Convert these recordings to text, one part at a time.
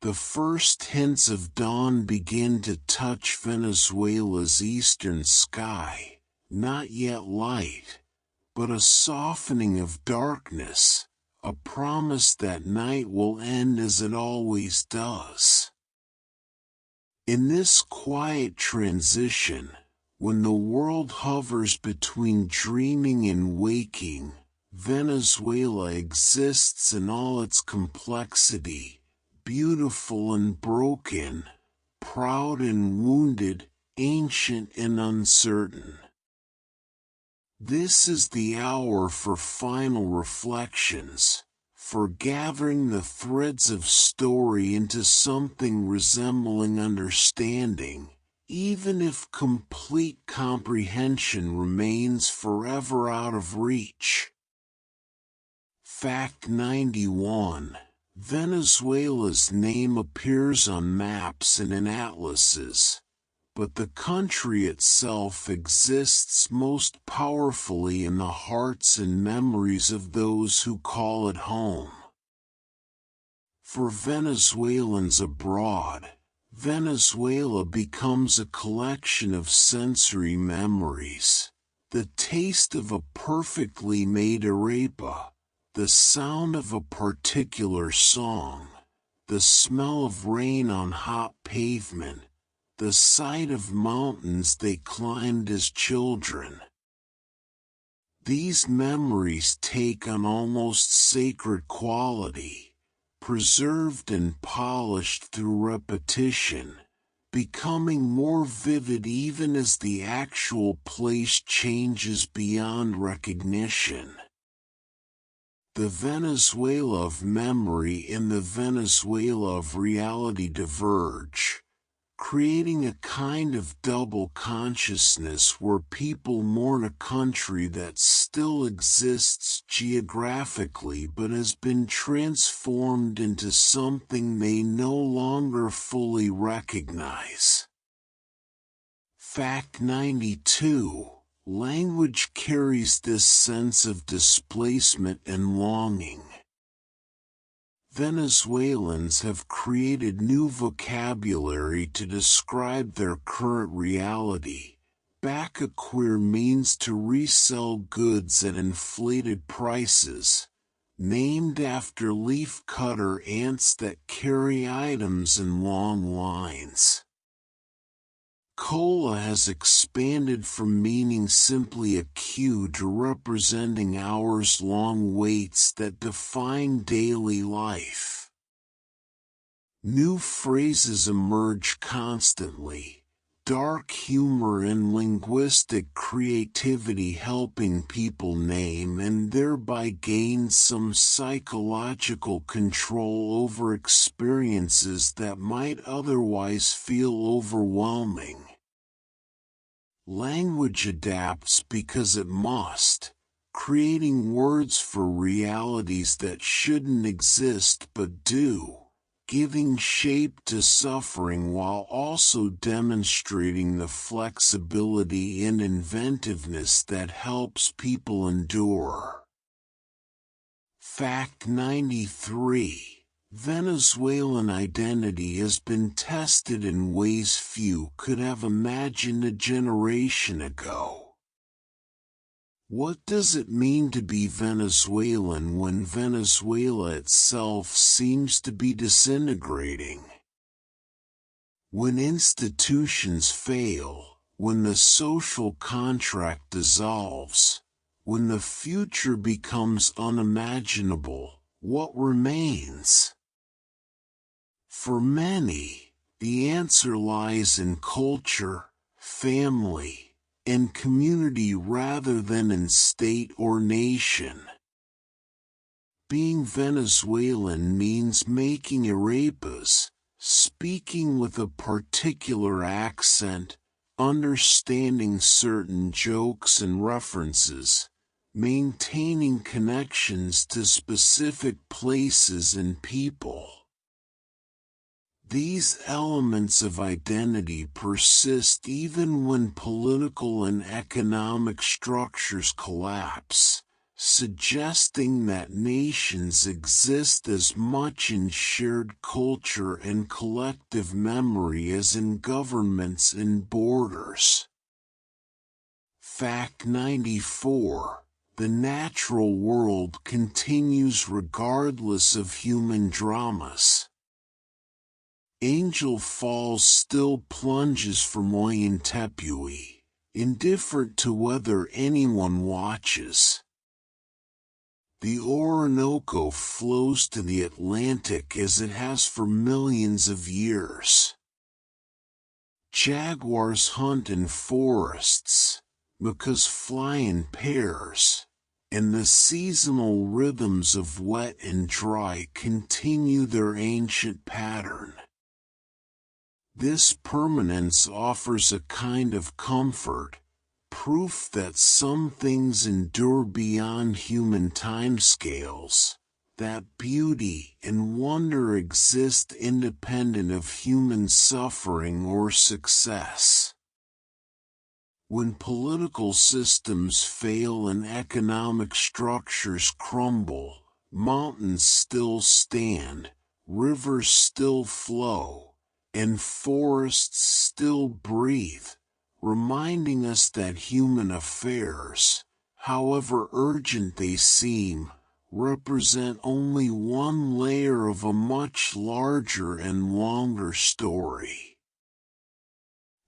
The first hints of dawn begin to touch Venezuela's eastern sky, not yet light, but a softening of darkness, a promise that night will end as it always does. In this quiet transition, when the world hovers between dreaming and waking, Venezuela exists in all its complexity, beautiful and broken, proud and wounded, ancient and uncertain. This is the hour for final reflections, for gathering the threads of story into something resembling understanding, even if complete comprehension remains forever out of reach. Fact 91. Venezuela's name appears on maps and in atlases, but the country itself exists most powerfully in the hearts and memories of those who call it home. For Venezuelans abroad, Venezuela becomes a collection of sensory memories. The taste of a perfectly made arepa, the sound of a particular song, the smell of rain on hot pavement, the sight of mountains they climbed as children. These memories take an almost sacred quality, preserved and polished through repetition, becoming more vivid even as the actual place changes beyond recognition. The Venezuela of memory and the Venezuela of reality diverge, creating a kind of double consciousness where people mourn a country that still exists geographically but has been transformed into something they no longer fully recognize. Fact 92. Language carries this sense of displacement and longing. Venezuelans have created new vocabulary to describe their current reality. Queer means to resell goods at inflated prices, named after leaf-cutter ants that carry items in long lines. Cola has expanded from meaning simply a queue to representing hours-long waits that define daily life. New phrases emerge constantly, dark humor and linguistic creativity helping people name and thereby gain some psychological control over experiences that might otherwise feel overwhelming. Language adapts because it must, creating words for realities that shouldn't exist but do, giving shape to suffering while also demonstrating the flexibility and inventiveness that helps people endure. Fact 93. Venezuelan identity has been tested in ways few could have imagined a generation ago. What does it mean to be Venezuelan when Venezuela itself seems to be disintegrating? When institutions fail, when the social contract dissolves, when the future becomes unimaginable, what remains? For many, the answer lies in culture, family, and community rather than in state or nation. Being Venezuelan means making arepas, speaking with a particular accent, understanding certain jokes and references, maintaining connections to specific places and people. These elements of identity persist even when political and economic structures collapse, suggesting that nations exist as much in shared culture and collective memory as in governments and borders. Fact 94. The natural world continues regardless of human dramas. Angel Falls still plunges for Moyintepui, indifferent to whether anyone watches. The Orinoco flows to the Atlantic as it has for millions of years. Jaguars hunt in forests, because fly in pairs, and the seasonal rhythms of wet and dry continue their ancient pattern. This permanence offers a kind of comfort, proof that some things endure beyond human timescales, that beauty and wonder exist independent of human suffering or success. When political systems fail and economic structures crumble, mountains still stand, rivers still flow, and forests still breathe, reminding us that human affairs, however urgent they seem, represent only one layer of a much larger and longer story.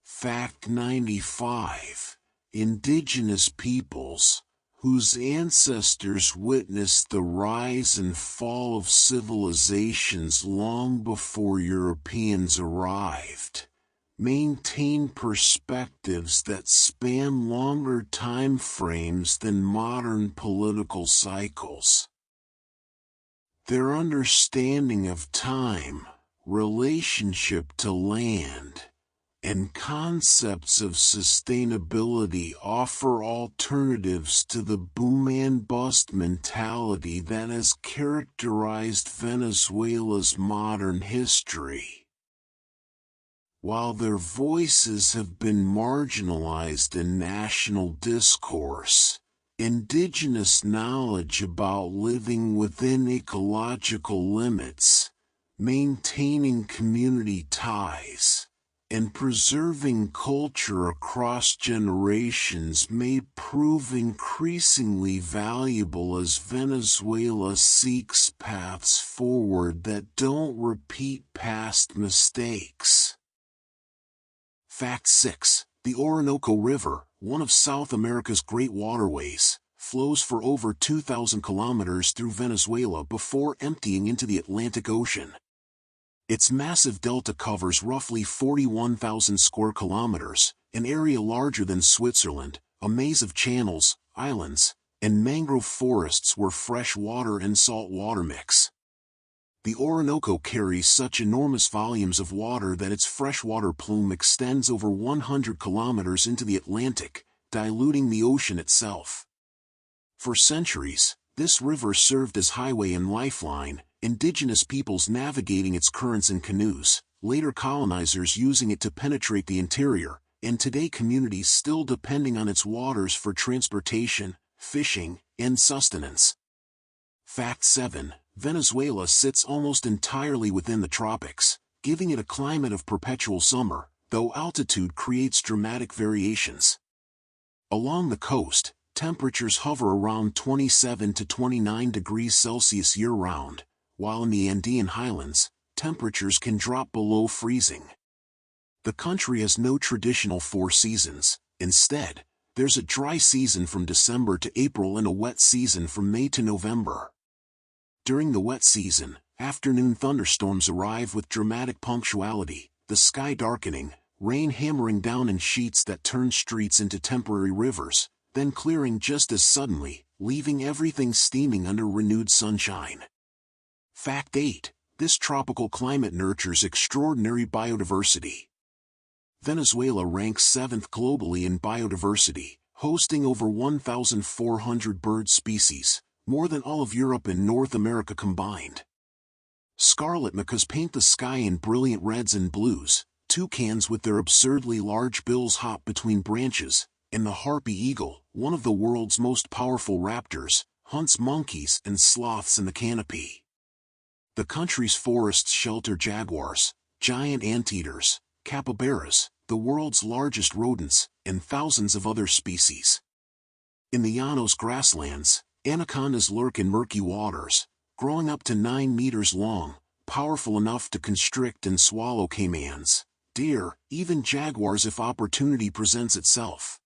Fact 95. Indigenous peoples, whose ancestors witnessed the rise and fall of civilizations long before Europeans arrived, maintain perspectives that span longer time frames than modern political cycles. Their understanding of time, relationship to land, and concepts of sustainability offer alternatives to the boom-and-bust mentality that has characterized Venezuela's modern history. While their voices have been marginalized in national discourse, indigenous knowledge about living within ecological limits, maintaining community ties, and preserving culture across generations may prove increasingly valuable as Venezuela seeks paths forward that don't repeat past mistakes. Fact 6. The Orinoco River, one of South America's great waterways, flows for over 2,000 kilometers through Venezuela before emptying into the Atlantic Ocean. Its massive delta covers roughly 41,000 square kilometers, an area larger than Switzerland, a maze of channels, islands, and mangrove forests where fresh water and salt water mix. The Orinoco carries such enormous volumes of water that its freshwater plume extends over 100 kilometers into the Atlantic, diluting the ocean itself. For centuries, this river served as highway and lifeline, indigenous peoples navigating its currents in canoes, later colonizers using it to penetrate the interior, and today communities still depending on its waters for transportation, fishing, and sustenance. Fact 7. Venezuela sits almost entirely within the tropics, giving it a climate of perpetual summer, though altitude creates dramatic variations. Along the coast, temperatures hover around 27 to 29 degrees Celsius year-round, while in the Andean highlands, temperatures can drop below freezing. The country has no traditional 4 seasons. Instead, there's a dry season from December to April and a wet season from May to November. During the wet season, afternoon thunderstorms arrive with dramatic punctuality, the sky darkening, rain hammering down in sheets that turn streets into temporary rivers, then clearing just as suddenly, leaving everything steaming under renewed sunshine. Fact 8. This tropical climate nurtures extraordinary biodiversity. Venezuela ranks 7th globally in biodiversity, hosting over 1,400 bird species, more than all of Europe and North America combined. Scarlet macaws paint the sky in brilliant reds and blues, toucans with their absurdly large bills hop between branches, and the harpy eagle, one of the world's most powerful raptors, hunts monkeys and sloths in the canopy. The country's forests shelter jaguars, giant anteaters, capybaras, the world's largest rodents, and thousands of other species. In the Llanos grasslands, anacondas lurk in murky waters, growing up to 9 meters long, powerful enough to constrict and swallow caimans, deer, even jaguars if opportunity presents itself.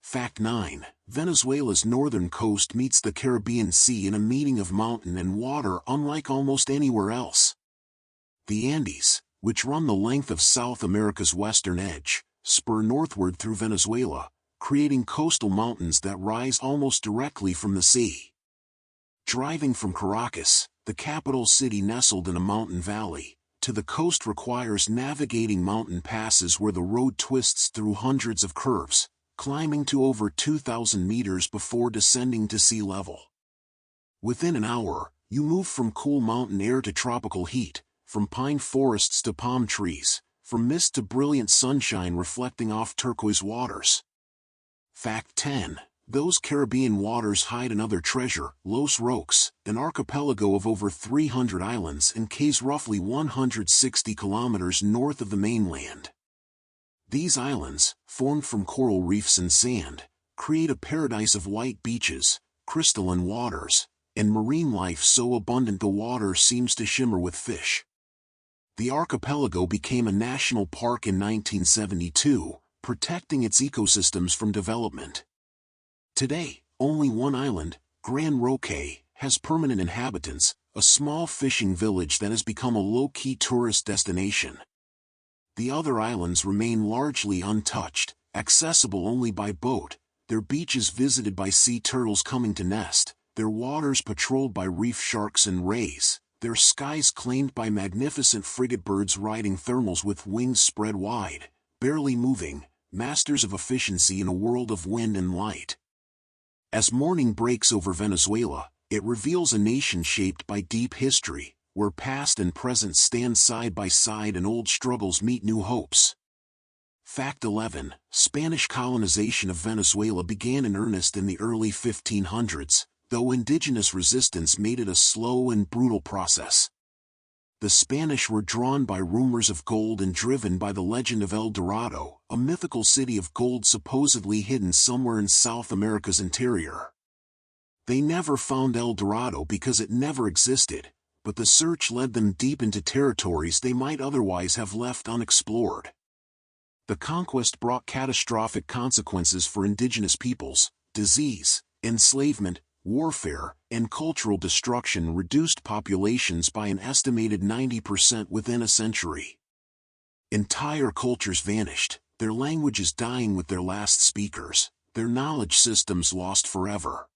Fact 9. Venezuela's northern coast meets the Caribbean Sea in a meeting of mountain and water unlike almost anywhere else. The Andes, which run the length of South America's western edge, spur northward through Venezuela, creating coastal mountains that rise almost directly from the sea. Driving from Caracas, the capital city nestled in a mountain valley, to the coast requires navigating mountain passes where the road twists through hundreds of curves, climbing to over 2,000 meters before descending to sea level. Within an hour, you move from cool mountain air to tropical heat, from pine forests to palm trees, from mist to brilliant sunshine reflecting off turquoise waters. Fact 10. Those Caribbean waters hide another treasure, Los Roques, an archipelago of over 300 islands and cays roughly 160 kilometers north of the mainland. These islands, formed from coral reefs and sand, create a paradise of white beaches, crystalline waters, and marine life so abundant the water seems to shimmer with fish. The archipelago became a national park in 1972, protecting its ecosystems from development. Today, only one island, Gran Roque, has permanent inhabitants, a small fishing village that has become a low-key tourist destination. The other islands remain largely untouched, accessible only by boat, their beaches visited by sea turtles coming to nest, their waters patrolled by reef sharks and rays, their skies claimed by magnificent frigate birds riding thermals with wings spread wide, barely moving, masters of efficiency in a world of wind and light. As morning breaks over Venezuela, it reveals a nation shaped by deep history, where past and present stand side by side and old struggles meet new hopes. Fact 11. Spanish colonization of Venezuela began in earnest in the early 1500s, though indigenous resistance made it a slow and brutal process. The Spanish were drawn by rumors of gold and driven by the legend of El Dorado, a mythical city of gold supposedly hidden somewhere in South America's interior. They never found El Dorado because it never existed, but the search led them deep into territories they might otherwise have left unexplored. The conquest brought catastrophic consequences for indigenous peoples. Disease, enslavement, warfare, and cultural destruction reduced populations by an estimated 90% within a century. Entire cultures vanished, their languages dying with their last speakers, their knowledge systems lost forever.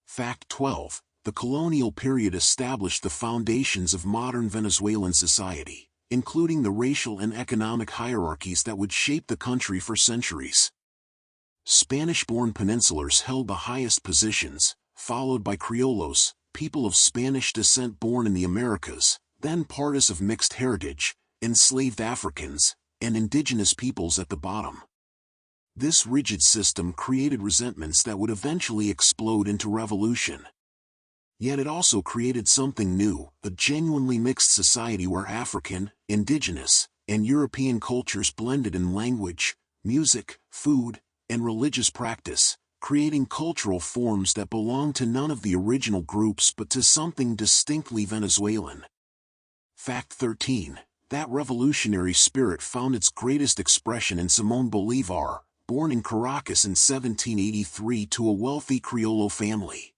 Fact 12. The colonial period established the foundations of modern Venezuelan society, including the racial and economic hierarchies that would shape the country for centuries. Spanish-born peninsulars held the highest positions, followed by criollos, people of Spanish descent born in the Americas, then partis of mixed heritage, enslaved Africans, and indigenous peoples at the bottom. This rigid system created resentments that would eventually explode into revolution. Yet it also created something new, a genuinely mixed society where African, indigenous, and European cultures blended in language, music, food, and religious practice, creating cultural forms that belonged to none of the original groups but to something distinctly Venezuelan. Fact 13. That revolutionary spirit found its greatest expression in Simón Bolívar, born in Caracas in 1783 to a wealthy Criollo family.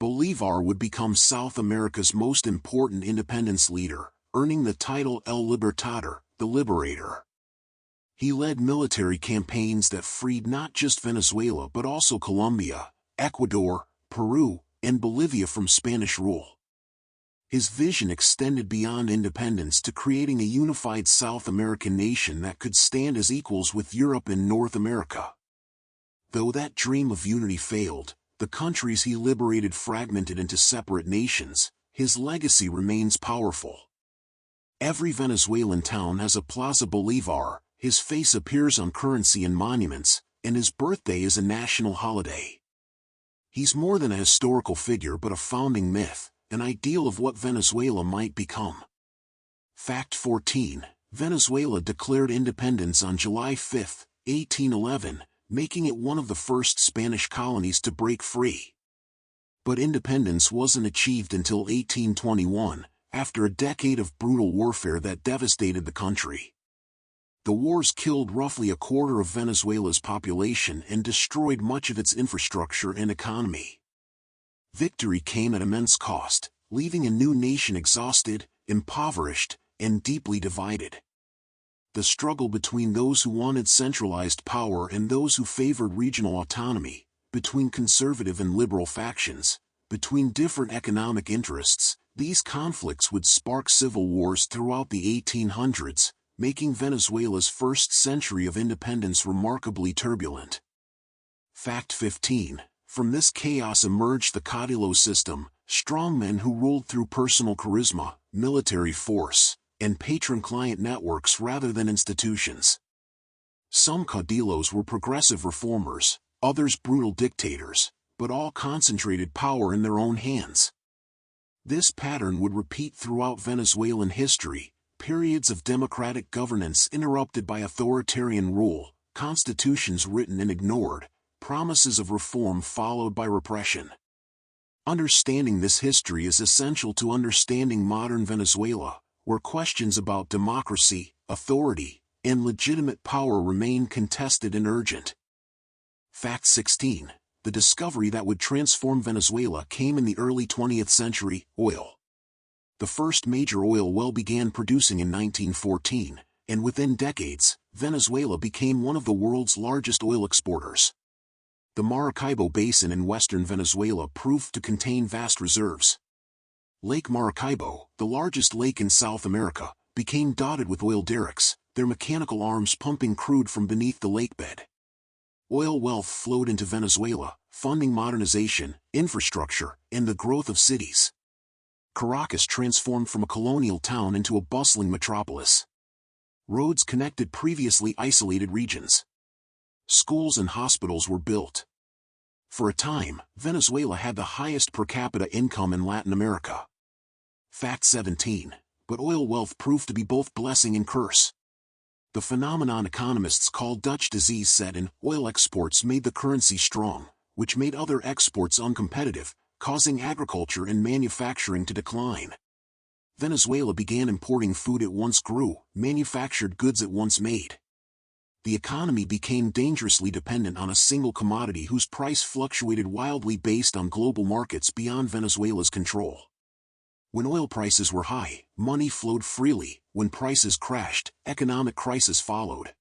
Bolívar would become South America's most important independence leader, earning the title El Libertador, the Liberator. He led military campaigns that freed not just Venezuela but also Colombia, Ecuador, Peru, and Bolivia from Spanish rule. His vision extended beyond independence to creating a unified South American nation that could stand as equals with Europe and North America. Though that dream of unity failed, the countries he liberated fragmented into separate nations, his legacy remains powerful. Every Venezuelan town has a Plaza Bolívar, his face appears on currency and monuments, and his birthday is a national holiday. He's more than a historical figure but a founding myth, an ideal of what Venezuela might become. Fact 14. Venezuela declared independence on July 5, 1811, making it one of the first Spanish colonies to break free. But independence wasn't achieved until 1821, after a decade of brutal warfare that devastated the country. The wars killed roughly a quarter of Venezuela's population and destroyed much of its infrastructure and economy. Victory came at immense cost, leaving a new nation exhausted, impoverished, and deeply divided. The struggle between those who wanted centralized power and those who favored regional autonomy, between conservative and liberal factions, between different economic interests, these conflicts would spark civil wars throughout the 1800s, making Venezuela's first century of independence remarkably turbulent. Fact 15. From this chaos emerged the caudillo system, strongmen who ruled through personal charisma, military force, and patron-client networks rather than institutions. Some caudillos were progressive reformers, others brutal dictators, but all concentrated power in their own hands. This pattern would repeat throughout Venezuelan history, periods of democratic governance interrupted by authoritarian rule, constitutions written and ignored, promises of reform followed by repression. Understanding this history is essential to understanding modern Venezuela, where questions about democracy, authority, and legitimate power remain contested and urgent. Fact 16. The discovery that would transform Venezuela came in the early 20th century: oil. The first major oil well began producing in 1914, and within decades, Venezuela became one of the world's largest oil exporters. The Maracaibo Basin in western Venezuela proved to contain vast reserves. Lake Maracaibo, the largest lake in South America, became dotted with oil derricks, their mechanical arms pumping crude from beneath the lakebed. Oil wealth flowed into Venezuela, funding modernization, infrastructure, and the growth of cities. Caracas transformed from a colonial town into a bustling metropolis. Roads connected previously isolated regions. Schools and hospitals were built. For a time, Venezuela had the highest per capita income in Latin America. Fact 17. But oil wealth proved to be both blessing and curse. The phenomenon economists call Dutch disease set in. Oil exports made the currency strong, which made other exports uncompetitive, causing agriculture and manufacturing to decline. Venezuela began importing food it once grew, manufactured goods it once made. The economy became dangerously dependent on a single commodity whose price fluctuated wildly based on global markets beyond Venezuela's control. When oil prices were high, money flowed freely. When prices crashed, economic crisis followed.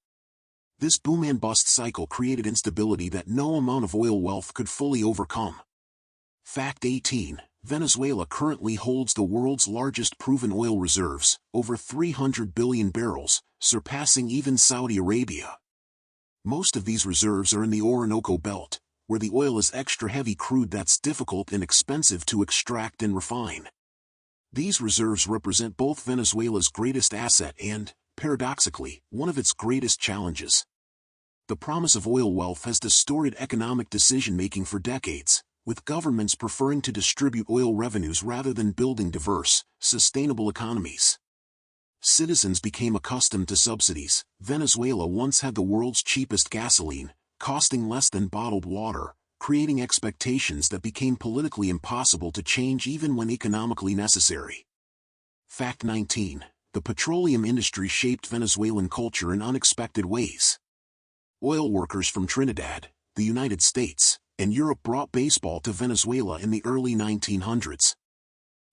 This boom and bust cycle created instability that no amount of oil wealth could fully overcome. Fact 18. Venezuela currently holds the world's largest proven oil reserves, over 300 billion barrels, surpassing even Saudi Arabia. Most of these reserves are in the Orinoco Belt, where the oil is extra heavy crude that's difficult and expensive to extract and refine. These reserves represent both Venezuela's greatest asset and, paradoxically, one of its greatest challenges. The promise of oil wealth has distorted economic decision-making for decades, with governments preferring to distribute oil revenues rather than building diverse, sustainable economies. Citizens became accustomed to subsidies. Venezuela once had the world's cheapest gasoline, costing less than bottled water, creating expectations that became politically impossible to change even when economically necessary. Fact 19. The petroleum industry shaped Venezuelan culture in unexpected ways. Oil workers from Trinidad, the United States, and Europe brought baseball to Venezuela in the early 1900s.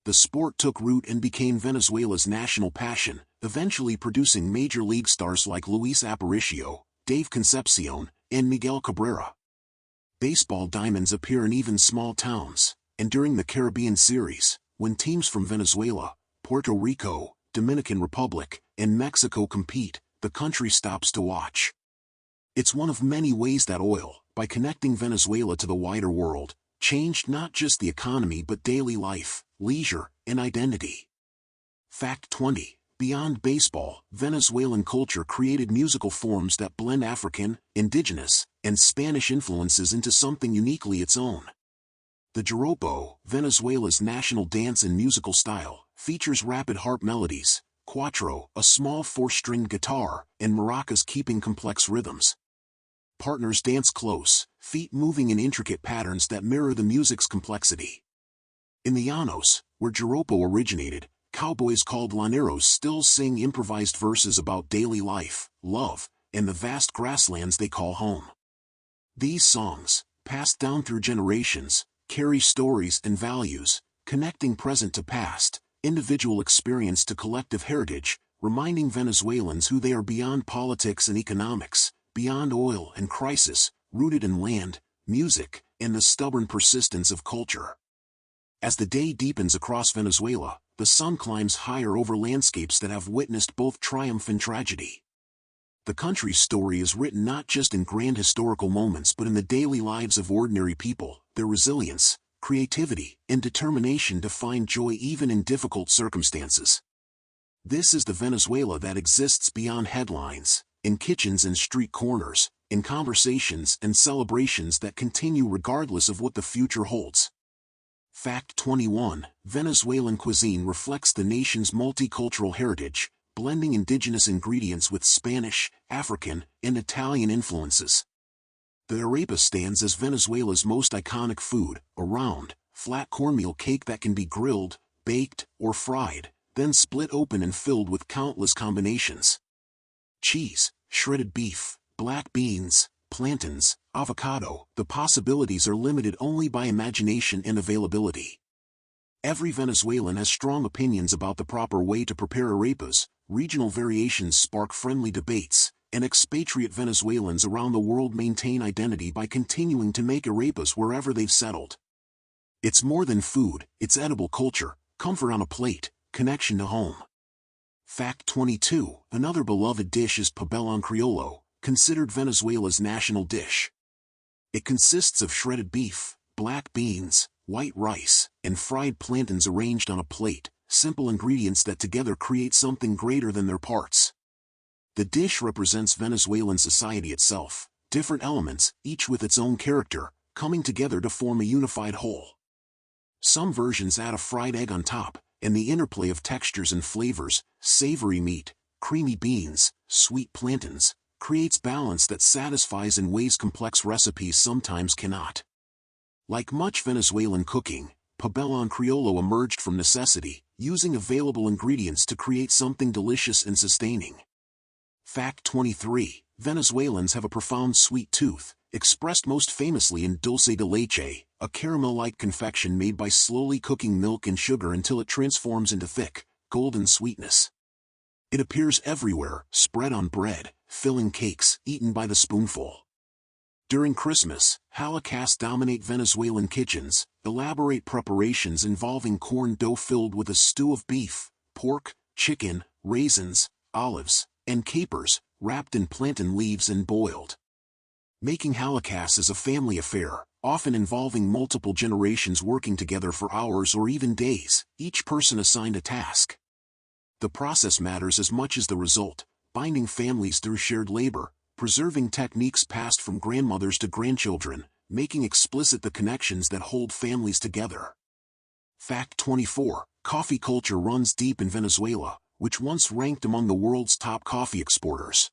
The sport took root and became Venezuela's national passion, eventually producing major league stars like Luis Aparicio, Dave Concepcion, and Miguel Cabrera. Baseball diamonds appear in even small towns, and during the Caribbean Series, when teams from Venezuela, Puerto Rico, Dominican Republic, and Mexico compete, the country stops to watch. It's one of many ways that oil, by connecting Venezuela to the wider world, changed not just the economy but daily life, leisure, and identity. Fact 20. Beyond baseball, Venezuelan culture created musical forms that blend African, indigenous, and Spanish influences into something uniquely its own. The joropo, Venezuela's national dance and musical style, features rapid harp melodies, cuatro, a small four-stringed guitar, and maracas keeping complex rhythms. Partners dance close, feet moving in intricate patterns that mirror the music's complexity. In the Llanos, where joropo originated, cowboys called llaneros still sing improvised verses about daily life, love, and the vast grasslands they call home. These songs, passed down through generations, carry stories and values, connecting present to past, individual experience to collective heritage, reminding Venezuelans who they are beyond politics and economics, beyond oil and crisis, rooted in land, music, and the stubborn persistence of culture. As the day deepens across Venezuela, the sun climbs higher over landscapes that have witnessed both triumph and tragedy. The country's story is written not just in grand historical moments but in the daily lives of ordinary people, their resilience, creativity, and determination to find joy even in difficult circumstances. This is the Venezuela that exists beyond headlines, in kitchens and street corners, in conversations and celebrations that continue regardless of what the future holds. Fact 21. Venezuelan cuisine reflects the nation's multicultural heritage, blending indigenous ingredients with Spanish, African, and Italian influences. The arepa stands as Venezuela's most iconic food, a round, flat cornmeal cake that can be grilled, baked, or fried, then split open and filled with countless combinations. Cheese, shredded beef, black beans, plantains, avocado, the possibilities are limited only by imagination and availability. Every Venezuelan has strong opinions about the proper way to prepare arepas, regional variations spark friendly debates, and expatriate Venezuelans around the world maintain identity by continuing to make arepas wherever they've settled. It's more than food, it's edible culture, comfort on a plate, connection to home. Fact 22. Another beloved dish is pabellón criollo, considered Venezuela's national dish. It consists of shredded beef, black beans, white rice, and fried plantains arranged on a plate, simple ingredients that together create something greater than their parts. The dish represents Venezuelan society itself, different elements, each with its own character, coming together to form a unified whole. Some versions add a fried egg on top, and the interplay of textures and flavors, savory meat, creamy beans, sweet plantains, creates balance that satisfies in ways complex recipes sometimes cannot. Like much Venezuelan cooking, pabellón criollo emerged from necessity, using available ingredients to create something delicious and sustaining. Fact 23. Venezuelans have a profound sweet tooth, expressed most famously in dulce de leche, a caramel-like confection made by slowly cooking milk and sugar until it transforms into thick, golden sweetness. It appears everywhere, spread on bread, filling cakes, eaten by the spoonful. During Christmas, halacasts dominate Venezuelan kitchens, elaborate preparations involving corn dough filled with a stew of beef, pork, chicken, raisins, olives, and capers, wrapped in plantain leaves and boiled. Making halacasts is a family affair, often involving multiple generations working together for hours or even days, each person assigned a task. The process matters as much as the result, binding families through shared labor, preserving techniques passed from grandmothers to grandchildren, making explicit the connections that hold families together. Fact 24. Coffee culture runs deep in Venezuela, which once ranked among the world's top coffee exporters.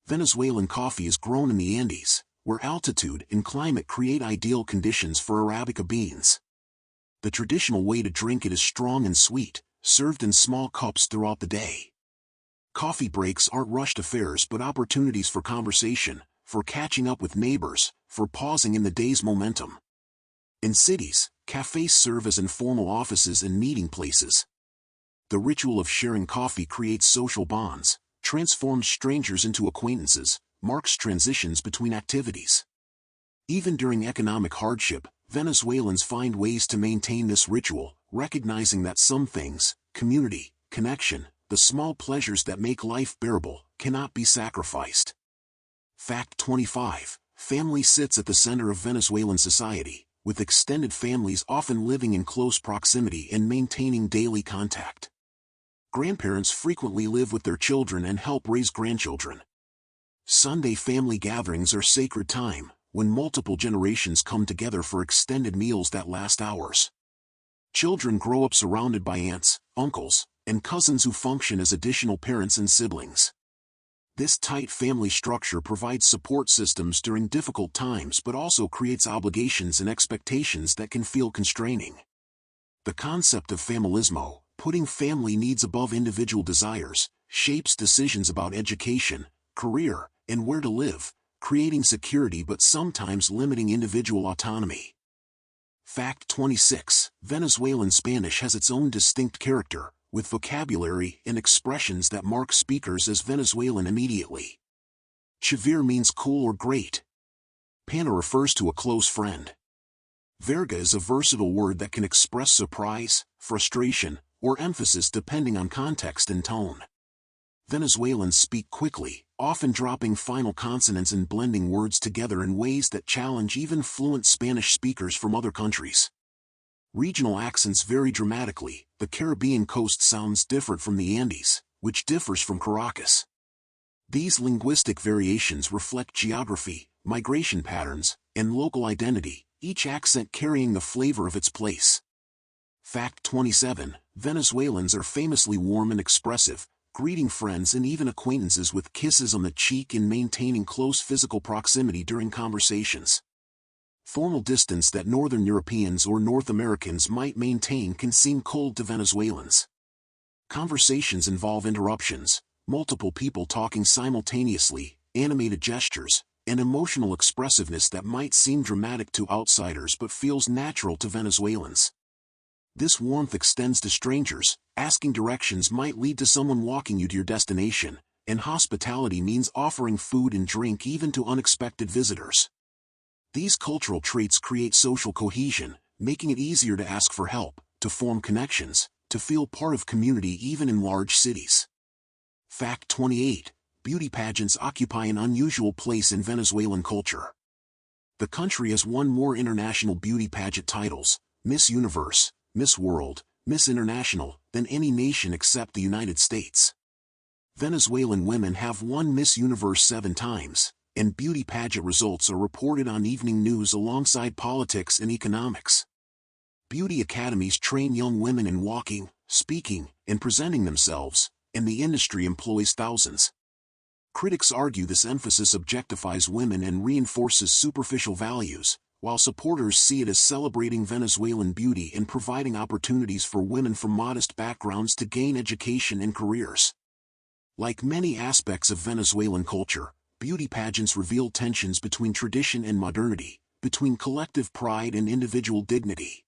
Venezuelan coffee is grown in the Andes, where altitude and climate create ideal conditions for Arabica beans. The traditional way to drink it is strong and sweet, served in small cups throughout the day. Coffee breaks aren't rushed affairs but opportunities for conversation, for catching up with neighbors, for pausing in the day's momentum. In cities, cafes serve as informal offices and meeting places. The ritual of sharing coffee creates social bonds, transforms strangers into acquaintances, marks transitions between activities. Even during economic hardship, Venezuelans find ways to maintain this ritual, recognizing that some things, community, connection, the small pleasures that make life bearable, cannot be sacrificed. Fact 25. Family sits at the center of Venezuelan society, with extended families often living in close proximity and maintaining daily contact. Grandparents frequently live with their children and help raise grandchildren. Sunday family gatherings are sacred time, when multiple generations come together for extended meals that last hours. Children grow up surrounded by aunts, uncles, and cousins who function as additional parents and siblings. This tight family structure provides support systems during difficult times but also creates obligations and expectations that can feel constraining. The concept of familismo, putting family needs above individual desires, shapes decisions about education, career, and where to live, creating security but sometimes limiting individual autonomy. Fact 26. Venezuelan Spanish has its own distinct character, with vocabulary and expressions that mark speakers as Venezuelan immediately. Chévere means cool or great. Pana refers to a close friend. Verga is a versatile word that can express surprise, frustration, or emphasis depending on context and tone. Venezuelans speak quickly, often dropping final consonants and blending words together in ways that challenge even fluent Spanish speakers from other countries. Regional accents vary dramatically. The Caribbean coast sounds different from the Andes, which differs from Caracas. These linguistic variations reflect geography, migration patterns, and local identity, each accent carrying the flavor of its place. Fact 27. Venezuelans are famously warm and expressive, greeting friends and even acquaintances with kisses on the cheek and maintaining close physical proximity during conversations. Formal distance that Northern Europeans or North Americans might maintain can seem cold to Venezuelans. Conversations involve interruptions, multiple people talking simultaneously, animated gestures, and emotional expressiveness that might seem dramatic to outsiders but feels natural to Venezuelans. This warmth extends to strangers. Asking directions might lead to someone walking you to your destination, and hospitality means offering food and drink even to unexpected visitors. These cultural traits create social cohesion, making it easier to ask for help, to form connections, to feel part of community even in large cities. Fact 28. Beauty pageants occupy an unusual place in Venezuelan culture. The country has won more international beauty pageant titles, Miss Universe, Miss World, Miss International, than any nation except the United States. Venezuelan women have won Miss Universe 7 times, and beauty pageant results are reported on evening news alongside politics and economics. Beauty academies train young women in walking, speaking, and presenting themselves, and the industry employs thousands. Critics argue this emphasis objectifies women and reinforces superficial values, while supporters see it as celebrating Venezuelan beauty and providing opportunities for women from modest backgrounds to gain education and careers. Like many aspects of Venezuelan culture, beauty pageants reveal tensions between tradition and modernity, between collective pride and individual dignity.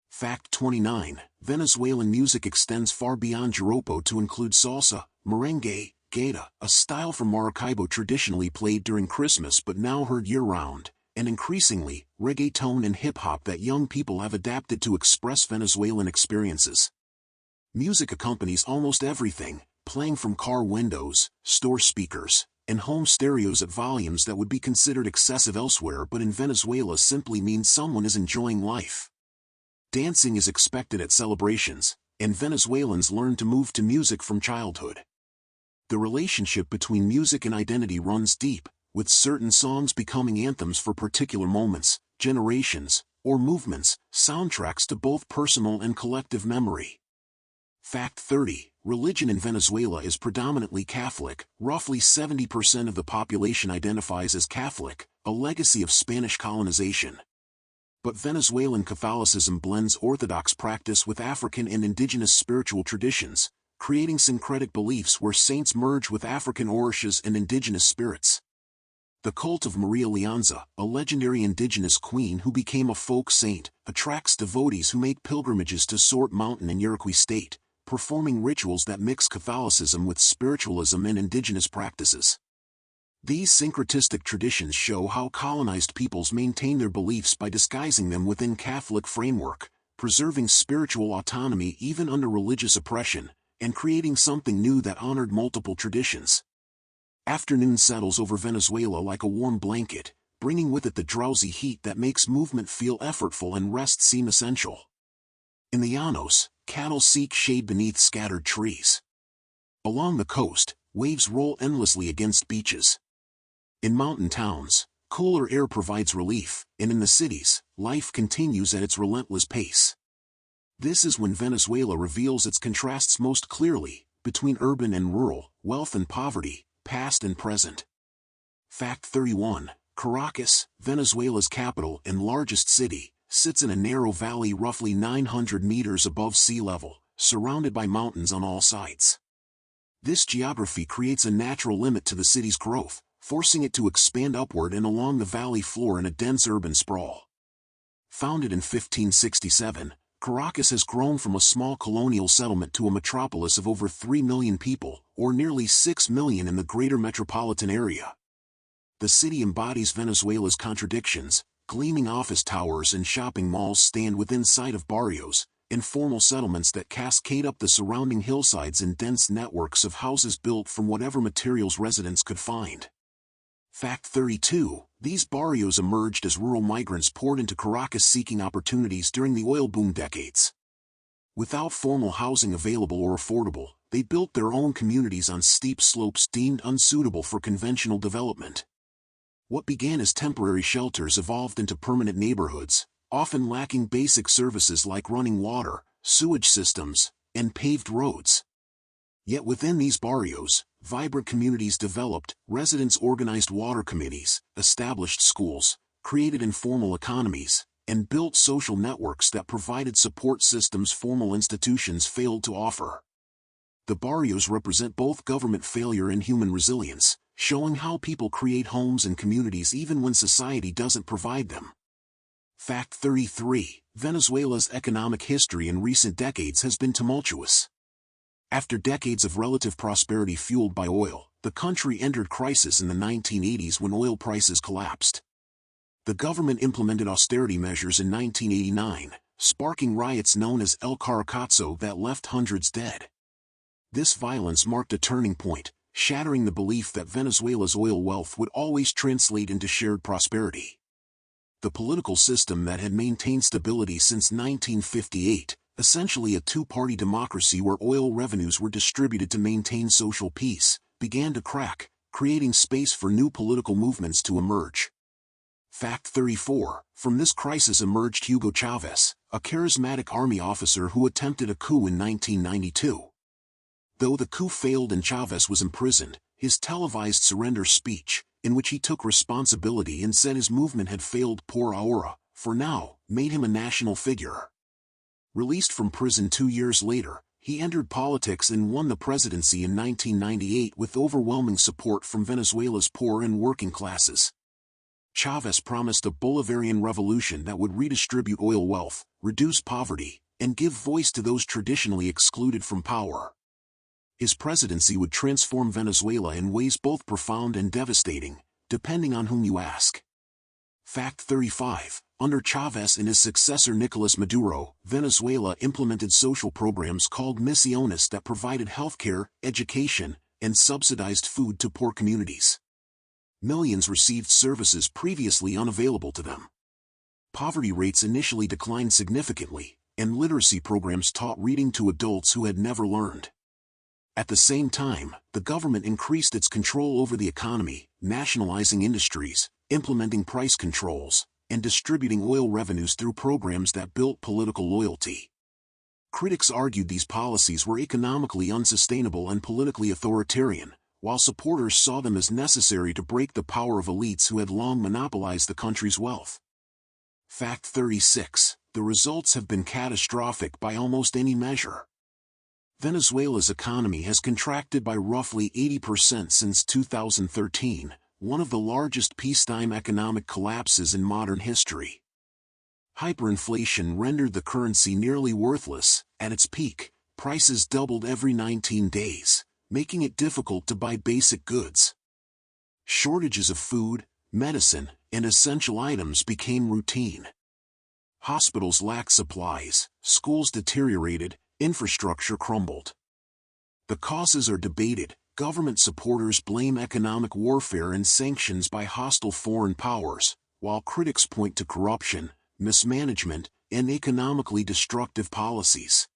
Fact 29. Venezuelan music extends far beyond joropo to include salsa, merengue, gaita, a style from Maracaibo traditionally played during Christmas but now heard year-round, and increasingly, reggaeton and hip-hop that young people have adapted to express Venezuelan experiences. Music accompanies almost everything, playing from car windows, store speakers, and home stereos at volumes that would be considered excessive elsewhere but in Venezuela simply means someone is enjoying life. Dancing is expected at celebrations, and Venezuelans learn to move to music from childhood. The relationship between music and identity runs deep, with certain songs becoming anthems for particular moments, generations, or movements, soundtracks to both personal and collective memory. Fact 30. Religion in Venezuela is predominantly Catholic. Roughly 70% of the population identifies as Catholic, a legacy of Spanish colonization. But Venezuelan Catholicism blends Orthodox practice with African and indigenous spiritual traditions, creating syncretic beliefs where saints merge with African orishas and indigenous spirits. The cult of Maria Leonza, a legendary indigenous queen who became a folk saint, attracts devotees who make pilgrimages to Sort Mountain in Yaracuy State, performing rituals that mix Catholicism with spiritualism and indigenous practices. These syncretistic traditions show how colonized peoples maintain their beliefs by disguising them within Catholic framework, preserving spiritual autonomy even under religious oppression, and creating something new that honored multiple traditions. Afternoon settles over Venezuela like a warm blanket, bringing with it the drowsy heat that makes movement feel effortful and rest seem essential. In the llanos, cattle seek shade beneath scattered trees. Along the coast, waves roll endlessly against beaches. In mountain towns, Cooler air provides relief, and in the cities, life continues at its relentless pace. This is when Venezuela reveals its contrasts most clearly, between urban and rural, wealth and poverty, past and present. Fact 31. Caracas, Venezuela's capital and largest city, sits in a narrow valley roughly 900 meters above sea level, surrounded by mountains on all sides. This geography creates a natural limit to the city's growth, forcing it to expand upward and along the valley floor in a dense urban sprawl. Founded in 1567, Caracas has grown from a small colonial settlement to a metropolis of over 3 million people, or nearly 6 million in the greater metropolitan area. The city embodies Venezuela's contradictions. Gleaming office towers and shopping malls stand within sight of barrios, informal settlements that cascade up the surrounding hillsides in dense networks of houses built from whatever materials residents could find. Fact 32. These barrios emerged as rural migrants poured into Caracas seeking opportunities during the oil boom decades. Without formal housing available or affordable, they built their own communities on steep slopes deemed unsuitable for conventional development. What began as temporary shelters evolved into permanent neighborhoods, often lacking basic services like running water, sewage systems, and paved roads. Yet within these barrios, vibrant communities developed, residents organized water committees, established schools, created informal economies, and built social networks that provided support systems formal institutions failed to offer. The barrios represent both government failure and human resilience, showing how people create homes and communities even when society doesn't provide them. Fact 33. Venezuela's economic history in recent decades has been tumultuous. After decades of relative prosperity fueled by oil, the country entered crisis in the 1980s when oil prices collapsed. The government implemented austerity measures in 1989, sparking riots known as El Caracazo that left hundreds dead. This violence marked a turning point, shattering the belief that Venezuela's oil wealth would always translate into shared prosperity. The political system that had maintained stability since 1958, essentially a two-party democracy where oil revenues were distributed to maintain social peace, began to crack, creating space for new political movements to emerge. Fact 34. From this crisis emerged Hugo Chavez, a charismatic army officer who attempted a coup in 1992. Though the coup failed and Chavez was imprisoned, his televised surrender speech, in which he took responsibility and said his movement had failed por ahora, for now, made him a national figure. Released from prison 2 years later, he entered politics and won the presidency in 1998 with overwhelming support from Venezuela's poor and working classes. Chavez promised a Bolivarian revolution that would redistribute oil wealth, reduce poverty, and give voice to those traditionally excluded from power. His presidency would transform Venezuela in ways both profound and devastating, depending on whom you ask. Fact 35. Under Chavez and his successor Nicolas Maduro, Venezuela implemented social programs called misiones that provided healthcare, education, and subsidized food to poor communities. Millions received services previously unavailable to them. Poverty rates initially declined significantly, and literacy programs taught reading to adults who had never learned. At the same time, the government increased its control over the economy, nationalizing industries, implementing price controls, and distributing oil revenues through programs that built political loyalty. Critics argued these policies were economically unsustainable and politically authoritarian, while supporters saw them as necessary to break the power of elites who had long monopolized the country's wealth. Fact 36. The results have been catastrophic by almost any measure. Venezuela's economy has contracted by roughly 80% since 2013, one of the largest peacetime economic collapses in modern history. Hyperinflation rendered the currency nearly worthless. At its peak, prices doubled every 19 days, making it difficult to buy basic goods. Shortages of food, medicine, and essential items became routine. Hospitals lacked supplies, schools deteriorated, infrastructure crumbled. The causes are debated. Government supporters blame economic warfare and sanctions by hostile foreign powers, while critics point to corruption, mismanagement, and economically destructive policies.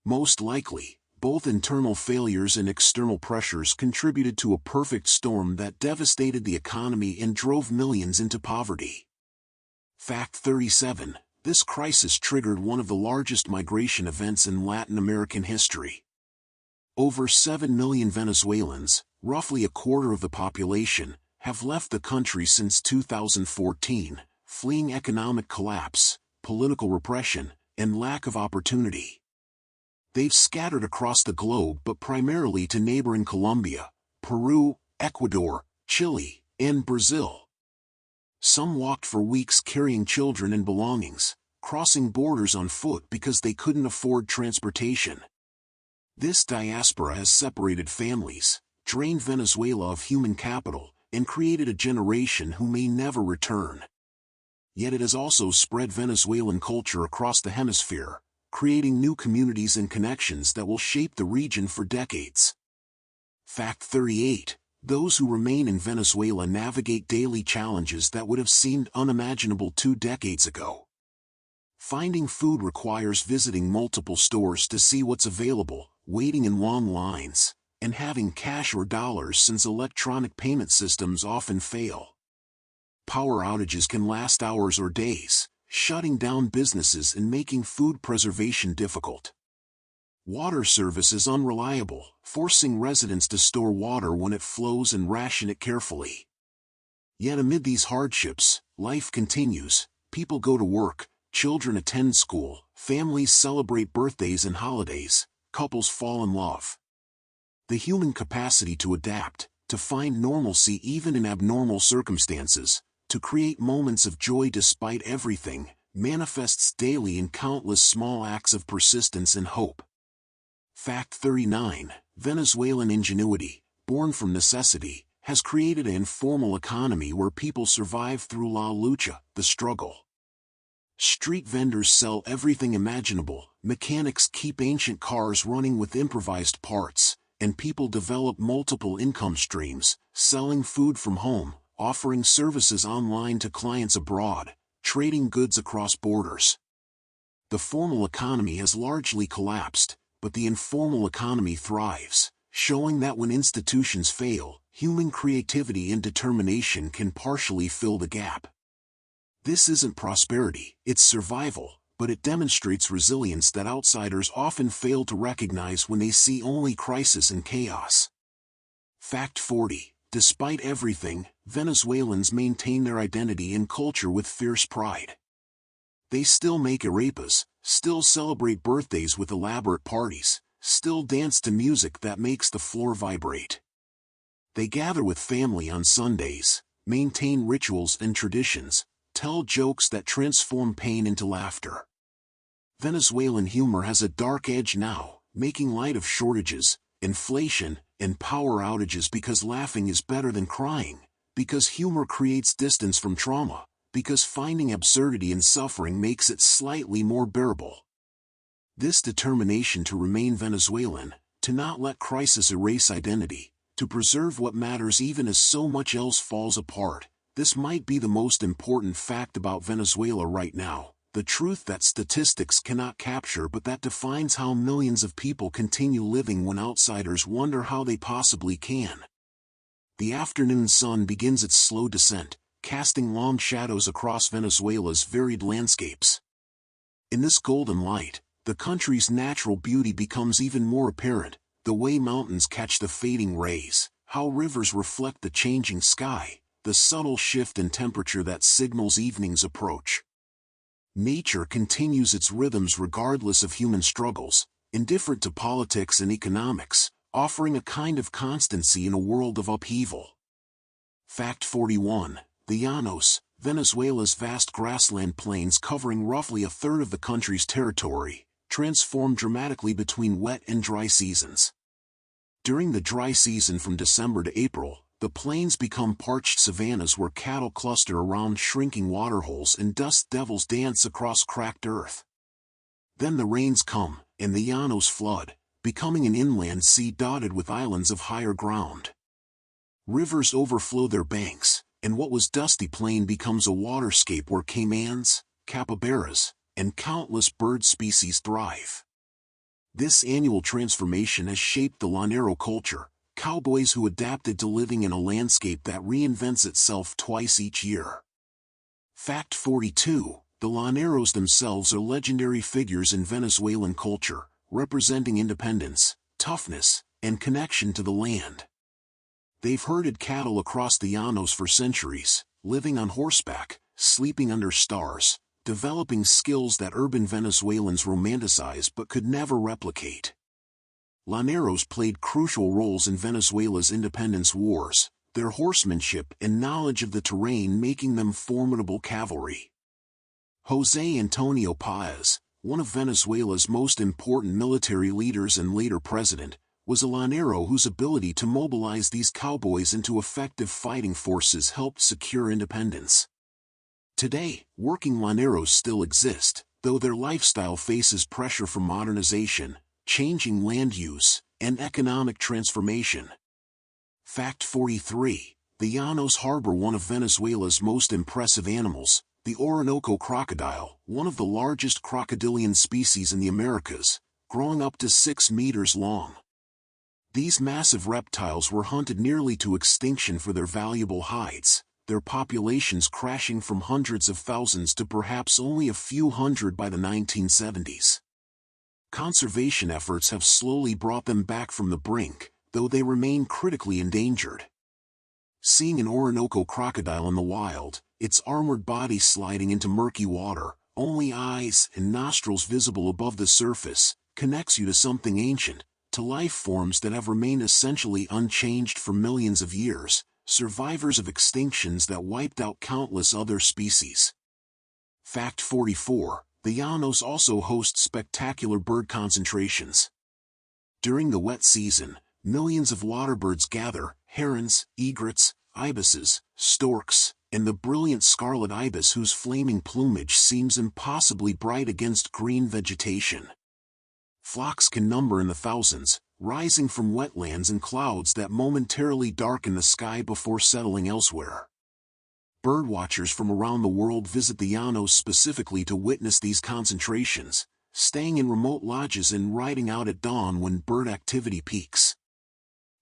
Most likely, Both internal failures and external pressures contributed to a perfect storm that devastated the economy and drove millions into poverty. Fact 37. This crisis triggered one of the largest migration events in Latin American history. Over 7 million Venezuelans, roughly a quarter of the population, have left the country since 2014, fleeing economic collapse, political repression, and lack of opportunity. They've scattered across the globe but primarily to neighboring Colombia, Peru, Ecuador, Chile, and Brazil. Some walked for weeks carrying children and belongings, crossing borders on foot because they couldn't afford transportation. This diaspora has separated families, drained Venezuela of human capital, and created a generation who may never return. Yet it has also spread Venezuelan culture across the hemisphere, creating new communities and connections that will shape the region for decades. Fact 38. Those who remain in Venezuela navigate daily challenges that would have seemed unimaginable 2 decades ago. Finding food requires visiting multiple stores to see what's available, waiting in long lines, and having cash or dollars since electronic payment systems often fail. Power outages can last hours or days, shutting down businesses and making food preservation difficult. Water service is unreliable, forcing residents to store water when it flows and ration it carefully. Yet amid these hardships, life continues, people go to work, children attend school, families celebrate birthdays and holidays, couples fall in love. The human capacity to adapt, to find normalcy even in abnormal circumstances, to create moments of joy despite everything, manifests daily in countless small acts of persistence and hope. Fact 39. Venezuelan ingenuity, born from necessity, has created an informal economy where people survive through la lucha, the struggle. Street vendors sell everything imaginable, mechanics keep ancient cars running with improvised parts, and people develop multiple income streams, selling food from home, offering services online to clients abroad, trading goods across borders. The formal economy has largely collapsed, but the informal economy thrives, showing that when institutions fail, human creativity and determination can partially fill the gap. This isn't prosperity, it's survival, but it demonstrates resilience that outsiders often fail to recognize when they see only crisis and chaos. Fact 40. Despite everything, Venezuelans maintain their identity and culture with fierce pride. They still make arepas, still celebrate birthdays with elaborate parties, still dance to music that makes the floor vibrate. They gather with family on Sundays, maintain rituals and traditions, tell jokes that transform pain into laughter. Venezuelan humor has a dark edge now, making light of shortages, inflation, and power outages because laughing is better than crying, because humor creates distance from trauma, because finding absurdity in suffering makes it slightly more bearable. This determination to remain Venezuelan, to not let crisis erase identity, to preserve what matters even as so much else falls apart, this might be the most important fact about Venezuela right now, the truth that statistics cannot capture but that defines how millions of people continue living when outsiders wonder how they possibly can. The afternoon sun begins its slow descent, casting long shadows across Venezuela's varied landscapes. In this golden light, the country's natural beauty becomes even more apparent, the way mountains catch the fading rays, how rivers reflect the changing sky, the subtle shift in temperature that signals evening's approach. Nature continues its rhythms regardless of human struggles, indifferent to politics and economics, offering a kind of constancy in a world of upheaval. Fact 41. The Llanos, Venezuela's vast grassland plains covering roughly a third of the country's territory, transform dramatically between wet and dry seasons. During the dry season from December to April, the plains become parched savannas where cattle cluster around shrinking waterholes and dust devils dance across cracked earth. Then the rains come, and the Llanos flood, becoming an inland sea dotted with islands of higher ground. Rivers overflow their banks, and what was dusty plain becomes a waterscape where caimans, capybaras, and countless bird species thrive. This annual transformation has shaped the Llanero culture, cowboys who adapted to living in a landscape that reinvents itself twice each year. Fact 42. The Llaneros themselves are legendary figures in Venezuelan culture, representing independence, toughness, and connection to the land. They've herded cattle across the llanos for centuries, living on horseback, sleeping under stars, developing skills that urban Venezuelans romanticize but could never replicate. Llaneros played crucial roles in Venezuela's independence wars, their horsemanship and knowledge of the terrain making them formidable cavalry. José Antonio Páez, one of Venezuela's most important military leaders and later president, was a Llanero whose ability to mobilize these cowboys into effective fighting forces helped secure independence. Today, working Llaneros still exist, though their lifestyle faces pressure from modernization, changing land use, and economic transformation. Fact 43. The llanos harbor one of Venezuela's most impressive animals, the Orinoco crocodile, one of the largest crocodilian species in the Americas, growing up to 6 meters long. These massive reptiles were hunted nearly to extinction for their valuable hides, their populations crashing from hundreds of thousands to perhaps only a few hundred by the 1970s. Conservation efforts have slowly brought them back from the brink, though they remain critically endangered. Seeing an Orinoco crocodile in the wild, its armored body sliding into murky water, only eyes and nostrils visible above the surface, connects you to something ancient, to life forms that have remained essentially unchanged for millions of years, survivors of extinctions that wiped out countless other species. Fact 44. The llanos also host spectacular bird concentrations. During the wet season, millions of waterbirds gather, herons, egrets, ibises, storks, and the brilliant scarlet ibis whose flaming plumage seems impossibly bright against green vegetation. Flocks can number in the thousands, rising from wetlands and clouds that momentarily darken the sky before settling elsewhere. Birdwatchers from around the world visit the llanos specifically to witness these concentrations, staying in remote lodges and riding out at dawn when bird activity peaks.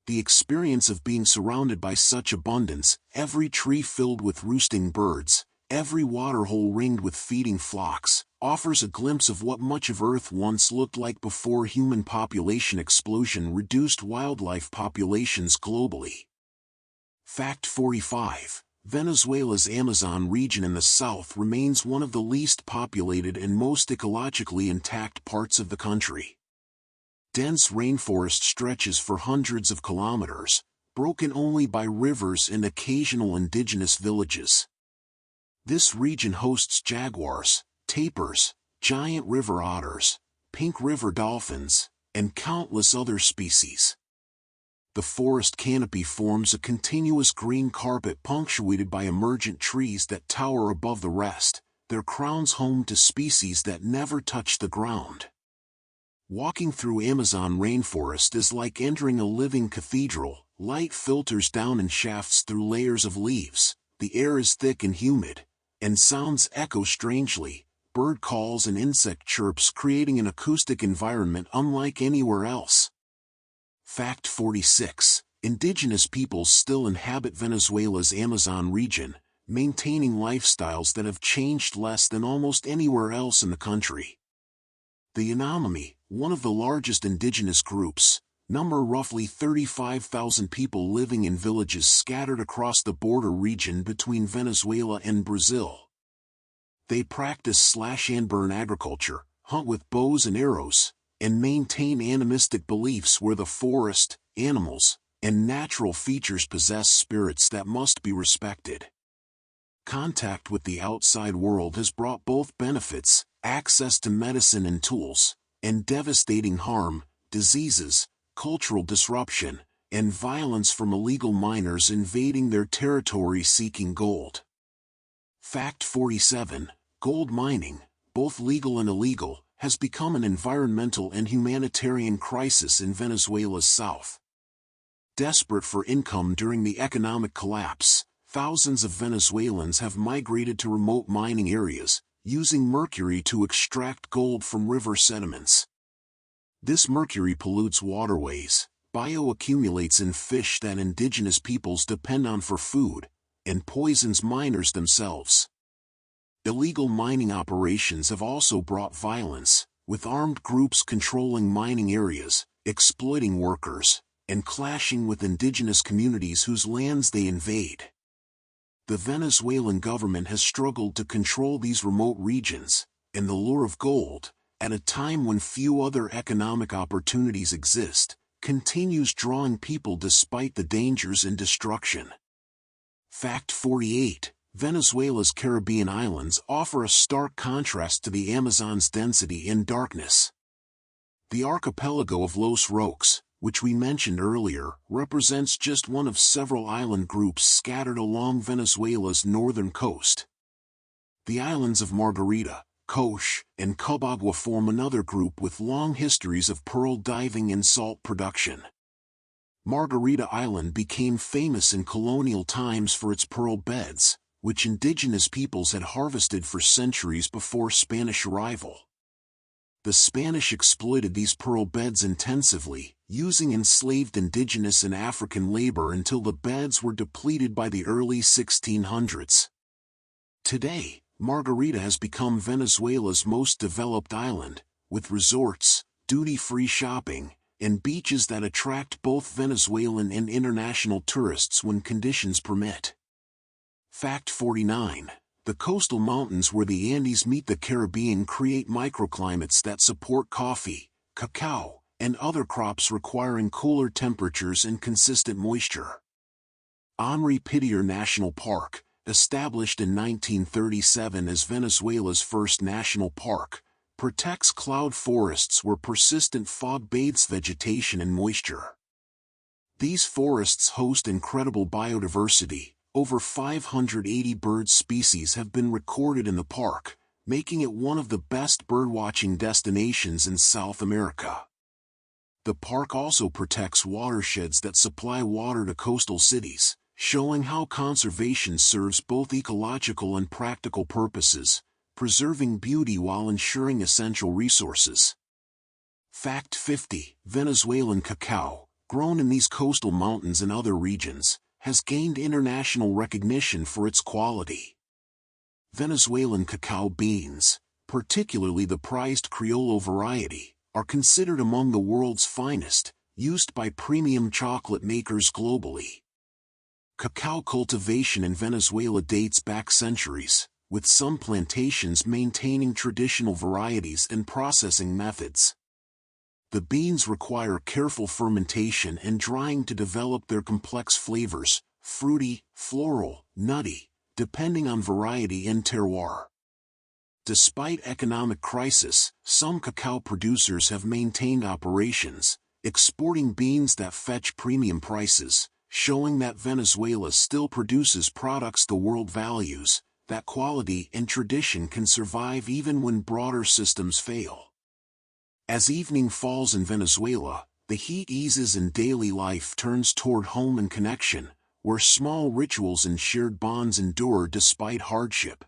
The experience of being surrounded by such abundance, every tree filled with roosting birds, every waterhole ringed with feeding flocks, offers a glimpse of what much of Earth once looked like before human population explosion reduced wildlife populations globally. Fact 45. Venezuela's Amazon region in the south remains one of the least populated and most ecologically intact parts of the country. Dense rainforest stretches for hundreds of kilometers, broken only by rivers and occasional indigenous villages. This region hosts jaguars, tapirs, giant river otters, pink river dolphins, and countless other species. The forest canopy forms a continuous green carpet punctuated by emergent trees that tower above the rest, their crowns home to species that never touch the ground. Walking through Amazon rainforest is like entering a living cathedral. Light filters down in shafts through layers of leaves, the air is thick and humid, and sounds echo strangely, bird calls and insect chirps creating an acoustic environment unlike anywhere else. Fact 46. Indigenous peoples still inhabit Venezuela's Amazon region, maintaining lifestyles that have changed less than almost anywhere else in the country. The Yanomami, one of the largest indigenous groups, number roughly 35,000 people living in villages scattered across the border region between Venezuela and Brazil. They practice slash-and-burn agriculture, hunt with bows and arrows, and maintain animistic beliefs where the forest, animals, and natural features possess spirits that must be respected. Contact with the outside world has brought both benefits, access to medicine and tools, and devastating harm, diseases, cultural disruption, and violence from illegal miners invading their territory seeking gold. Fact 47. Gold mining, both legal and illegal, has become an environmental and humanitarian crisis in Venezuela's south. Desperate for income during the economic collapse, thousands of Venezuelans have migrated to remote mining areas, using mercury to extract gold from river sediments. This mercury pollutes waterways, bioaccumulates in fish that indigenous peoples depend on for food, and poisons miners themselves. Illegal mining operations have also brought violence, with armed groups controlling mining areas, exploiting workers, and clashing with indigenous communities whose lands they invade. The Venezuelan government has struggled to control these remote regions, and the lure of gold, at a time when few other economic opportunities exist, continues drawing people despite the dangers and destruction. Fact 48. Venezuela's Caribbean islands offer a stark contrast to the Amazon's density and darkness. The archipelago of Los Roques, which we mentioned earlier, represents just one of several island groups scattered along Venezuela's northern coast. The islands of Margarita, Coche, and Cubagua form another group with long histories of pearl diving and salt production. Margarita Island became famous in colonial times for its pearl beds, which indigenous peoples had harvested for centuries before Spanish arrival. The Spanish exploited these pearl beds intensively, using enslaved indigenous and African labor until the beds were depleted by the early 1600s. Today, Margarita has become Venezuela's most developed island, with resorts, duty-free shopping, and beaches that attract both Venezuelan and international tourists when conditions permit. Fact 49. The coastal mountains where the Andes meet the Caribbean create microclimates that support coffee, cacao, and other crops requiring cooler temperatures and consistent moisture. Henri Pittier National Park, established in 1937 as Venezuela's first national park, protects cloud forests where persistent fog bathes vegetation in moisture. These forests host incredible biodiversity. Over 580 bird species have been recorded in the park, making it one of the best birdwatching destinations in South America. The park also protects watersheds that supply water to coastal cities, showing how conservation serves both ecological and practical purposes, preserving beauty while ensuring essential resources. Fact 50. Venezuelan cacao, grown in these coastal mountains and other regions, has gained international recognition for its quality. Venezuelan cacao beans, particularly the prized Criollo variety, are considered among the world's finest, used by premium chocolate makers globally. Cacao cultivation in Venezuela dates back centuries, with some plantations maintaining traditional varieties and processing methods. The beans require careful fermentation and drying to develop their complex flavors, fruity, floral, nutty, depending on variety and terroir. Despite economic crisis, some cacao producers have maintained operations, exporting beans that fetch premium prices, showing that Venezuela still produces products the world values, that quality and tradition can survive even when broader systems fail. As evening falls in Venezuela, the heat eases and daily life turns toward home and connection, where small rituals and shared bonds endure despite hardship.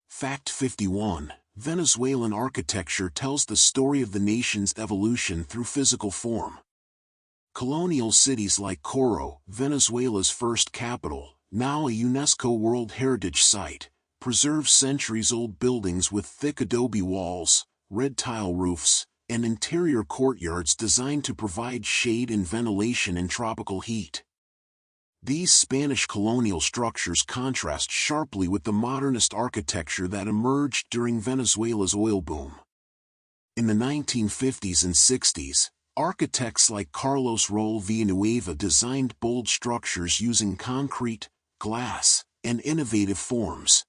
Fact 51. Venezuelan architecture tells the story of the nation's evolution through physical form. Colonial cities like Coro, Venezuela's first capital, now a UNESCO World Heritage Site, preserve centuries-old buildings with thick adobe walls, red tile roofs, and interior courtyards designed to provide shade and ventilation in tropical heat. These Spanish colonial structures contrast sharply with the modernist architecture that emerged during Venezuela's oil boom. In the 1950s and 60s, architects like Carlos Raúl Villanueva designed bold structures using concrete, glass, and innovative forms.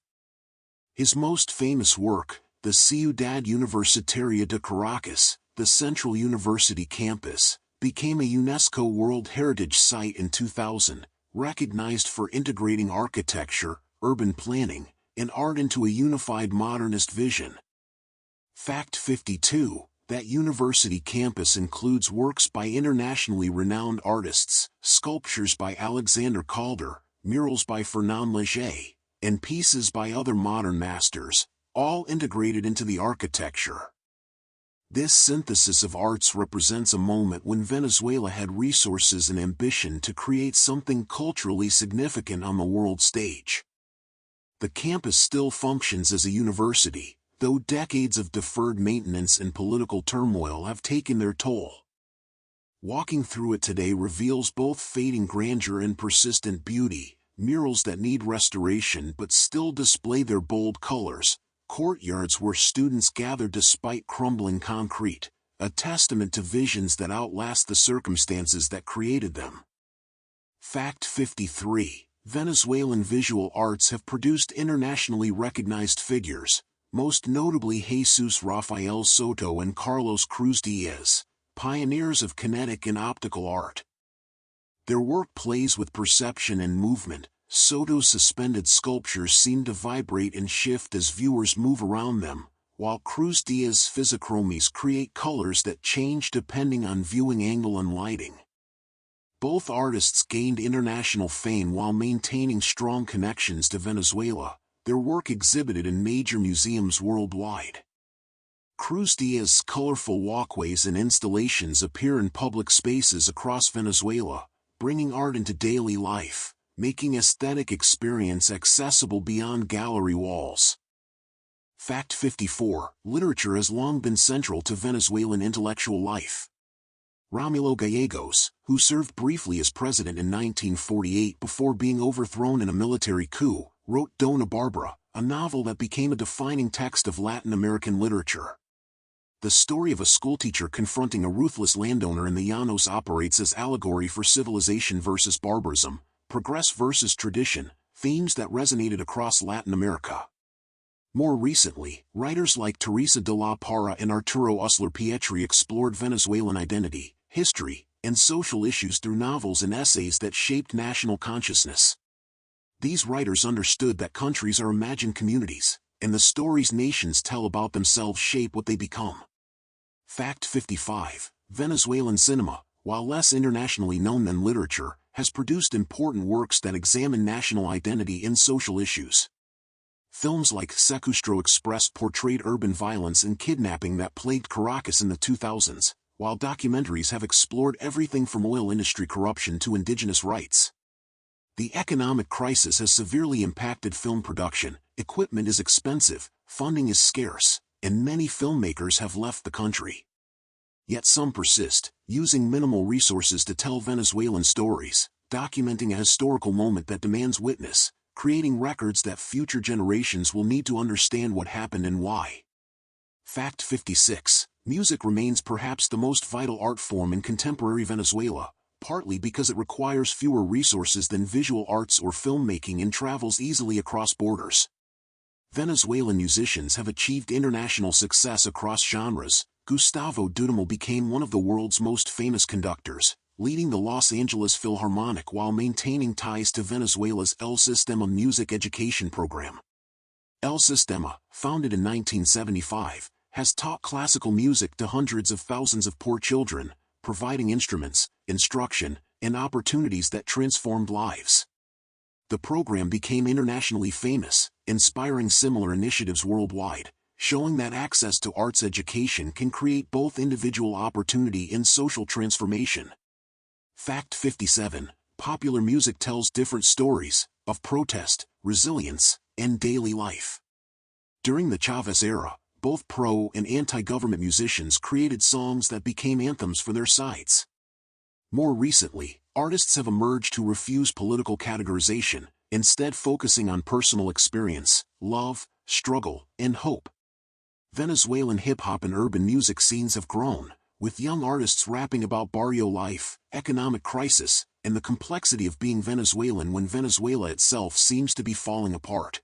His most famous work, the Ciudad Universitaria de Caracas, the Central University campus, became a UNESCO World Heritage Site in 2000, recognized for integrating architecture, urban planning, and art into a unified modernist vision. Fact 52. That university campus includes works by internationally renowned artists, sculptures by Alexander Calder, murals by Fernand Léger, and pieces by other modern masters, all integrated into the architecture. This synthesis of arts represents a moment when Venezuela had resources and ambition to create something culturally significant on the world stage. The campus still functions as a university, though decades of deferred maintenance and political turmoil have taken their toll. Walking through it today reveals both fading grandeur and persistent beauty, murals that need restoration but still display their bold colors, courtyards where students gather despite crumbling concrete, a testament to visions that outlast the circumstances that created them. Fact 53. Venezuelan visual arts have produced internationally recognized figures, most notably Jesus Rafael Soto and Carlos Cruz Diaz, pioneers of kinetic and optical art. Their work plays with perception and movement. Soto's suspended sculptures seem to vibrate and shift as viewers move around them, while Cruz Diaz's physichromies create colors that change depending on viewing angle and lighting. Both artists gained international fame while maintaining strong connections to Venezuela, their work exhibited in major museums worldwide. Cruz Diaz's colorful walkways and installations appear in public spaces across Venezuela, bringing art into daily life, making aesthetic experience accessible beyond gallery walls. Fact 54. Literature has long been central to Venezuelan intellectual life. Romulo Gallegos, who served briefly as president in 1948 before being overthrown in a military coup, wrote Dona Barbara, a novel that became a defining text of Latin American literature. The story of a schoolteacher confronting a ruthless landowner in the Llanos operates as allegory for civilization versus barbarism, progress versus tradition, themes that resonated across Latin America. More recently, writers like Teresa de la Parra and Arturo Uslar Pietri explored Venezuelan identity, history, and social issues through novels and essays that shaped national consciousness. These writers understood that countries are imagined communities, and the stories nations tell about themselves shape what they become. Fact 55. Venezuelan cinema, while less internationally known than literature, has produced important works that examine national identity and social issues. Films like Secuestro Express portrayed urban violence and kidnapping that plagued Caracas in the 2000s, while documentaries have explored everything from oil industry corruption to indigenous rights. The economic crisis has severely impacted film production, equipment is expensive, funding is scarce, and many filmmakers have left the country. Yet some persist, using minimal resources to tell Venezuelan stories, documenting a historical moment that demands witness, creating records that future generations will need to understand what happened and why. Fact 56. Music remains perhaps the most vital art form in contemporary Venezuela, partly because it requires fewer resources than visual arts or filmmaking and travels easily across borders. Venezuelan musicians have achieved international success across genres. Gustavo Dudamel became one of the world's most famous conductors, leading the Los Angeles Philharmonic while maintaining ties to Venezuela's El Sistema music education program. El Sistema, founded in 1975, has taught classical music to hundreds of thousands of poor children, providing instruments, instruction, and opportunities that transformed lives. The program became internationally famous, inspiring similar initiatives worldwide, showing that access to arts education can create both individual opportunity and social transformation. Fact 57. Popular music tells different stories, of protest, resilience, and daily life. During the Chavez era, both pro- and anti-government musicians created songs that became anthems for their sides. More recently, artists have emerged who refuse political categorization, instead focusing on personal experience, love, struggle, and hope. Venezuelan hip-hop and urban music scenes have grown, with young artists rapping about barrio life, economic crisis, and the complexity of being Venezuelan when Venezuela itself seems to be falling apart.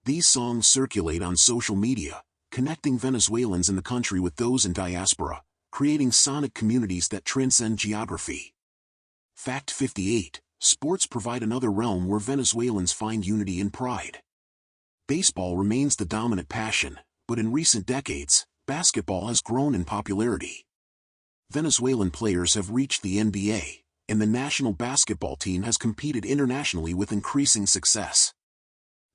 These songs circulate on social media, connecting Venezuelans in the country with those in diaspora, creating sonic communities that transcend geography. Fact 58. Sports provide another realm where Venezuelans find unity and pride. Baseball remains the dominant passion, but in recent decades, basketball has grown in popularity. Venezuelan players have reached the NBA, and the national basketball team has competed internationally with increasing success.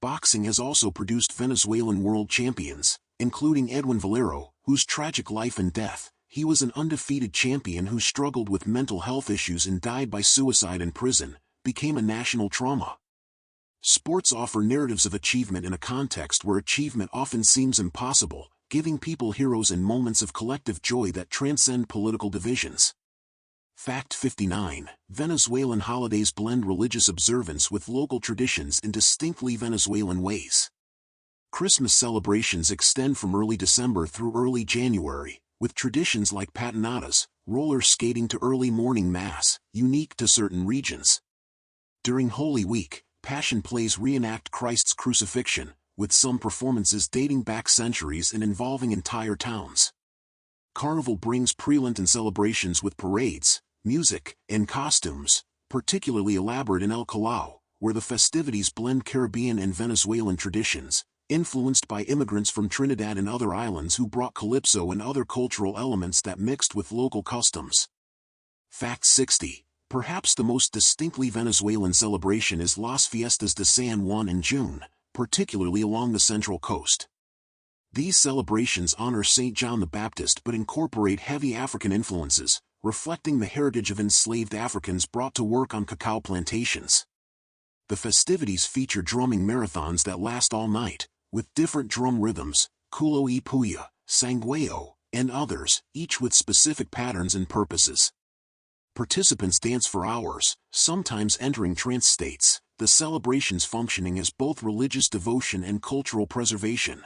Boxing has also produced Venezuelan world champions, including Edwin Valero, whose tragic life and death, he was an undefeated champion who struggled with mental health issues and died by suicide in prison, became a national trauma. Sports offer narratives of achievement in a context where achievement often seems impossible, giving people heroes and moments of collective joy that transcend political divisions. Fact 59. Venezuelan holidays blend religious observance with local traditions in distinctly Venezuelan ways. Christmas celebrations extend from early December through early January, with traditions like patinadas, roller skating to early morning mass, unique to certain regions. During Holy Week, Passion plays reenact Christ's crucifixion, with some performances dating back centuries and involving entire towns. Carnival brings pre-Lenten celebrations with parades, music, and costumes, particularly elaborate in El Callao, where the festivities blend Caribbean and Venezuelan traditions, influenced by immigrants from Trinidad and other islands who brought calypso and other cultural elements that mixed with local customs. Fact 60. Perhaps the most distinctly Venezuelan celebration is Las Fiestas de San Juan in June, particularly along the Central Coast. These celebrations honor St. John the Baptist but incorporate heavy African influences, reflecting the heritage of enslaved Africans brought to work on cacao plantations. The festivities feature drumming marathons that last all night, with different drum rhythms, culo y puya, sangueo, and others, each with specific patterns and purposes. Participants dance for hours, sometimes entering trance states, the celebrations functioning as both religious devotion and cultural preservation.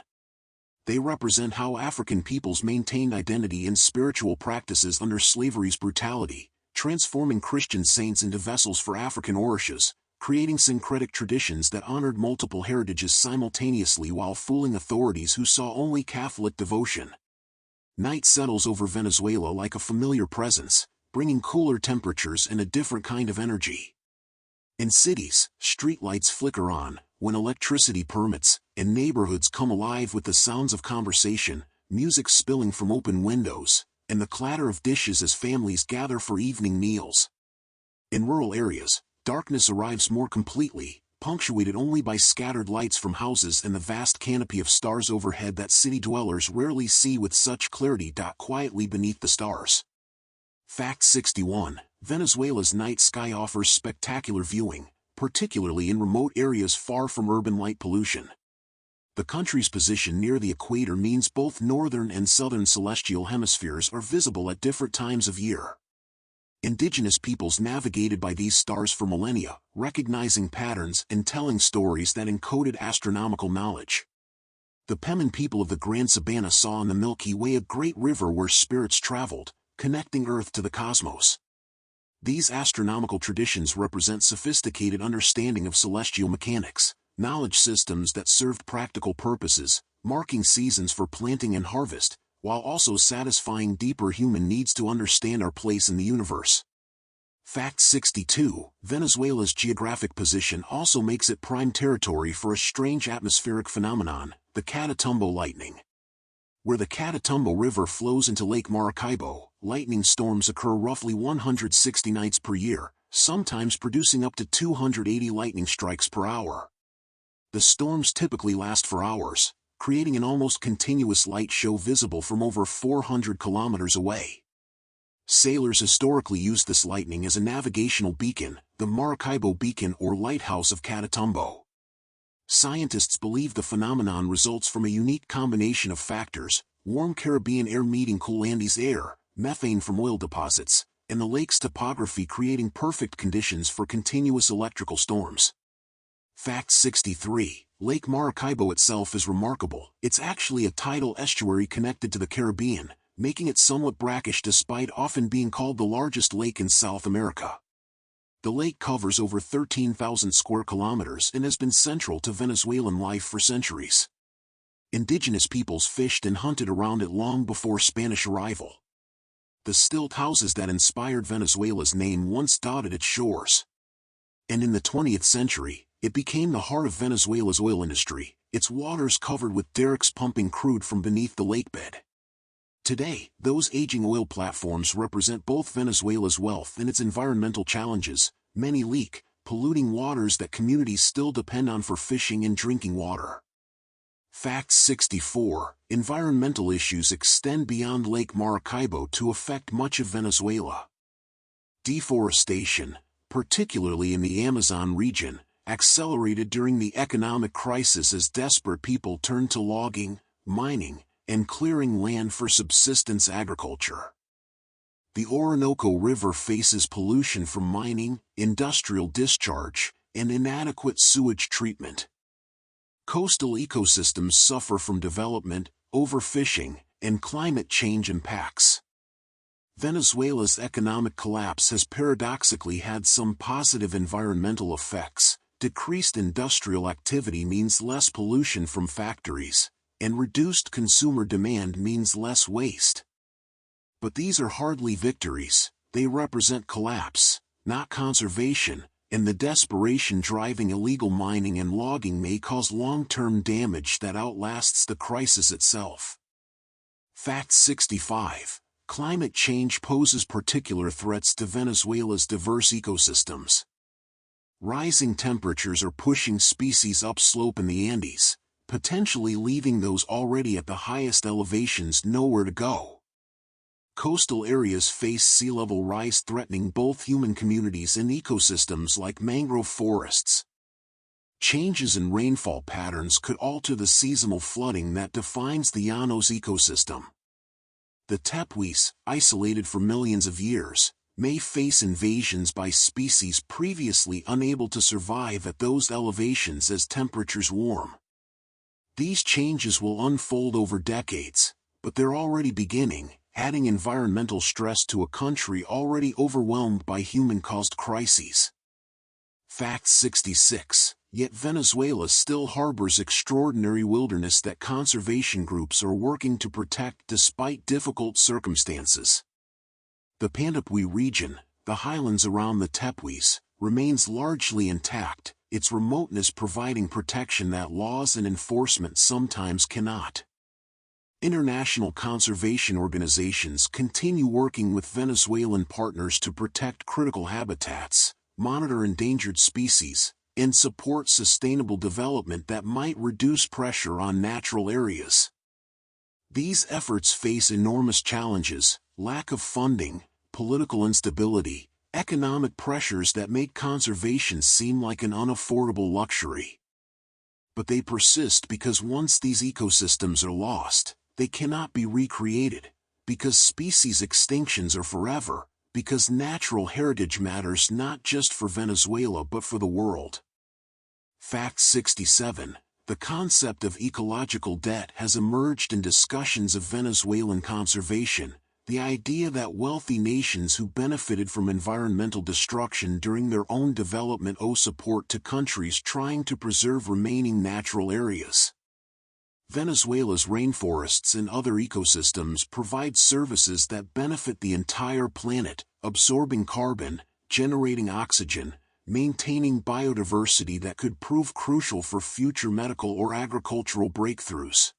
They represent how African peoples maintained identity and spiritual practices under slavery's brutality, transforming Christian saints into vessels for African orishas, creating syncretic traditions that honored multiple heritages simultaneously while fooling authorities who saw only Catholic devotion. Night settles over Venezuela like a familiar presence, bringing cooler temperatures and a different kind of energy. In cities, streetlights flicker on, when electricity permits, and neighborhoods come alive with the sounds of conversation, music spilling from open windows, and the clatter of dishes as families gather for evening meals. In rural areas, darkness arrives more completely, punctuated only by scattered lights from houses and the vast canopy of stars overhead that city dwellers rarely see with such clarity. Quietly beneath the stars. Fact 61. Venezuela's night sky offers spectacular viewing, particularly in remote areas far from urban light pollution. The country's position near the equator means both northern and southern celestial hemispheres are visible at different times of year. Indigenous peoples navigated by these stars for millennia, recognizing patterns and telling stories that encoded astronomical knowledge. The Pemen people of the Grand Sabana saw in the Milky Way a great river where spirits traveled, connecting Earth to the cosmos. These astronomical traditions represent sophisticated understanding of celestial mechanics, knowledge systems that served practical purposes, marking seasons for planting and harvest, while also satisfying deeper human needs to understand our place in the universe. Fact 62. Venezuela's geographic position also makes it prime territory for a strange atmospheric phenomenon, the Catatumbo lightning. Where the Catatumbo River flows into Lake Maracaibo, lightning storms occur roughly 160 nights per year, sometimes producing up to 280 lightning strikes per hour. The storms typically last for hours, creating an almost continuous light show visible from over 400 kilometers away. Sailors historically used this lightning as a navigational beacon, the Maracaibo Beacon or Lighthouse of Catatumbo. Scientists believe the phenomenon results from a unique combination of factors: warm Caribbean air meeting cool Andes air, methane from oil deposits, and the lake's topography creating perfect conditions for continuous electrical storms. Fact 63. Lake Maracaibo itself is remarkable. It's actually a tidal estuary connected to the Caribbean, making it somewhat brackish despite often being called the largest lake in South America. The lake covers over 13,000 square kilometers and has been central to Venezuelan life for centuries. Indigenous peoples fished and hunted around it long before Spanish arrival. The stilt houses that inspired Venezuela's name once dotted its shores. And in the 20th century, it became the heart of Venezuela's oil industry, its waters covered with derricks pumping crude from beneath the lakebed. Today, those aging oil platforms represent both Venezuela's wealth and its environmental challenges. Many leak, polluting waters that communities still depend on for fishing and drinking water. Fact 64. Environmental issues extend beyond Lake Maracaibo to affect much of Venezuela. Deforestation, particularly in the Amazon region, accelerated during the economic crisis as desperate people turned to logging, mining, and clearing land for subsistence agriculture. The Orinoco River faces pollution from mining, industrial discharge, and inadequate sewage treatment. Coastal ecosystems suffer from development, overfishing, and climate change impacts. Venezuela's economic collapse has paradoxically had some positive environmental effects. Decreased industrial activity means less pollution from factories, and reduced consumer demand means less waste. But these are hardly victories. They represent collapse, not conservation, and the desperation driving illegal mining and logging may cause long-term damage that outlasts the crisis itself. Fact 65. Climate change poses particular threats to Venezuela's diverse ecosystems. Rising temperatures are pushing species upslope in the Andes, potentially leaving those already at the highest elevations nowhere to go. Coastal areas face sea level rise threatening both human communities and ecosystems like mangrove forests. Changes in rainfall patterns could alter the seasonal flooding that defines the Llanos ecosystem. The tepuis, isolated for millions of years, may face invasions by species previously unable to survive at those elevations as temperatures warm. These changes will unfold over decades, but they're already beginning, adding environmental stress to a country already overwhelmed by human-caused crises. Fact 66. Yet Venezuela still harbors extraordinary wilderness that conservation groups are working to protect despite difficult circumstances. The Pandapuy region, the highlands around the tepuis, remains largely intact, its remoteness providing protection that laws and enforcement sometimes cannot. International conservation organizations continue working with Venezuelan partners to protect critical habitats, monitor endangered species, and support sustainable development that might reduce pressure on natural areas. These efforts face enormous challenges: lack of funding, political instability, economic pressures that make conservation seem like an unaffordable luxury. But they persist because once these ecosystems are lost, they cannot be recreated, because species extinctions are forever, because natural heritage matters not just for Venezuela but for the world. Fact 67. The concept of ecological debt has emerged in discussions of Venezuelan conservation, the idea that wealthy nations who benefited from environmental destruction during their own development owe support to countries trying to preserve remaining natural areas. Venezuela's rainforests and other ecosystems provide services that benefit the entire planet, absorbing carbon, generating oxygen, maintaining biodiversity that could prove crucial for future medical or agricultural breakthroughs.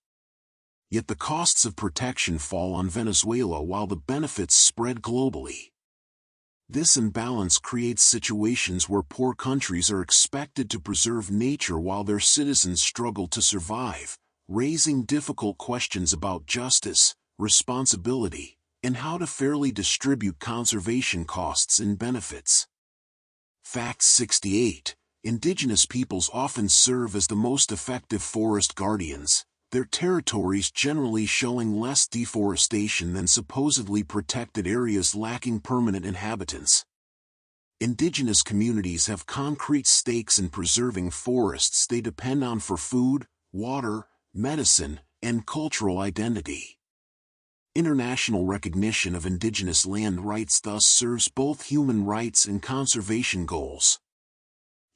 Yet the costs of protection fall on Venezuela while the benefits spread globally. This imbalance creates situations where poor countries are expected to preserve nature while their citizens struggle to survive, raising difficult questions about justice, responsibility, and how to fairly distribute conservation costs and benefits. Fact 68. Indigenous peoples often serve as the most effective forest guardians, their territories generally showing less deforestation than supposedly protected areas lacking permanent inhabitants. Indigenous communities have concrete stakes in preserving forests they depend on for food, water, medicine, and cultural identity. International recognition of indigenous land rights thus serves both human rights and conservation goals.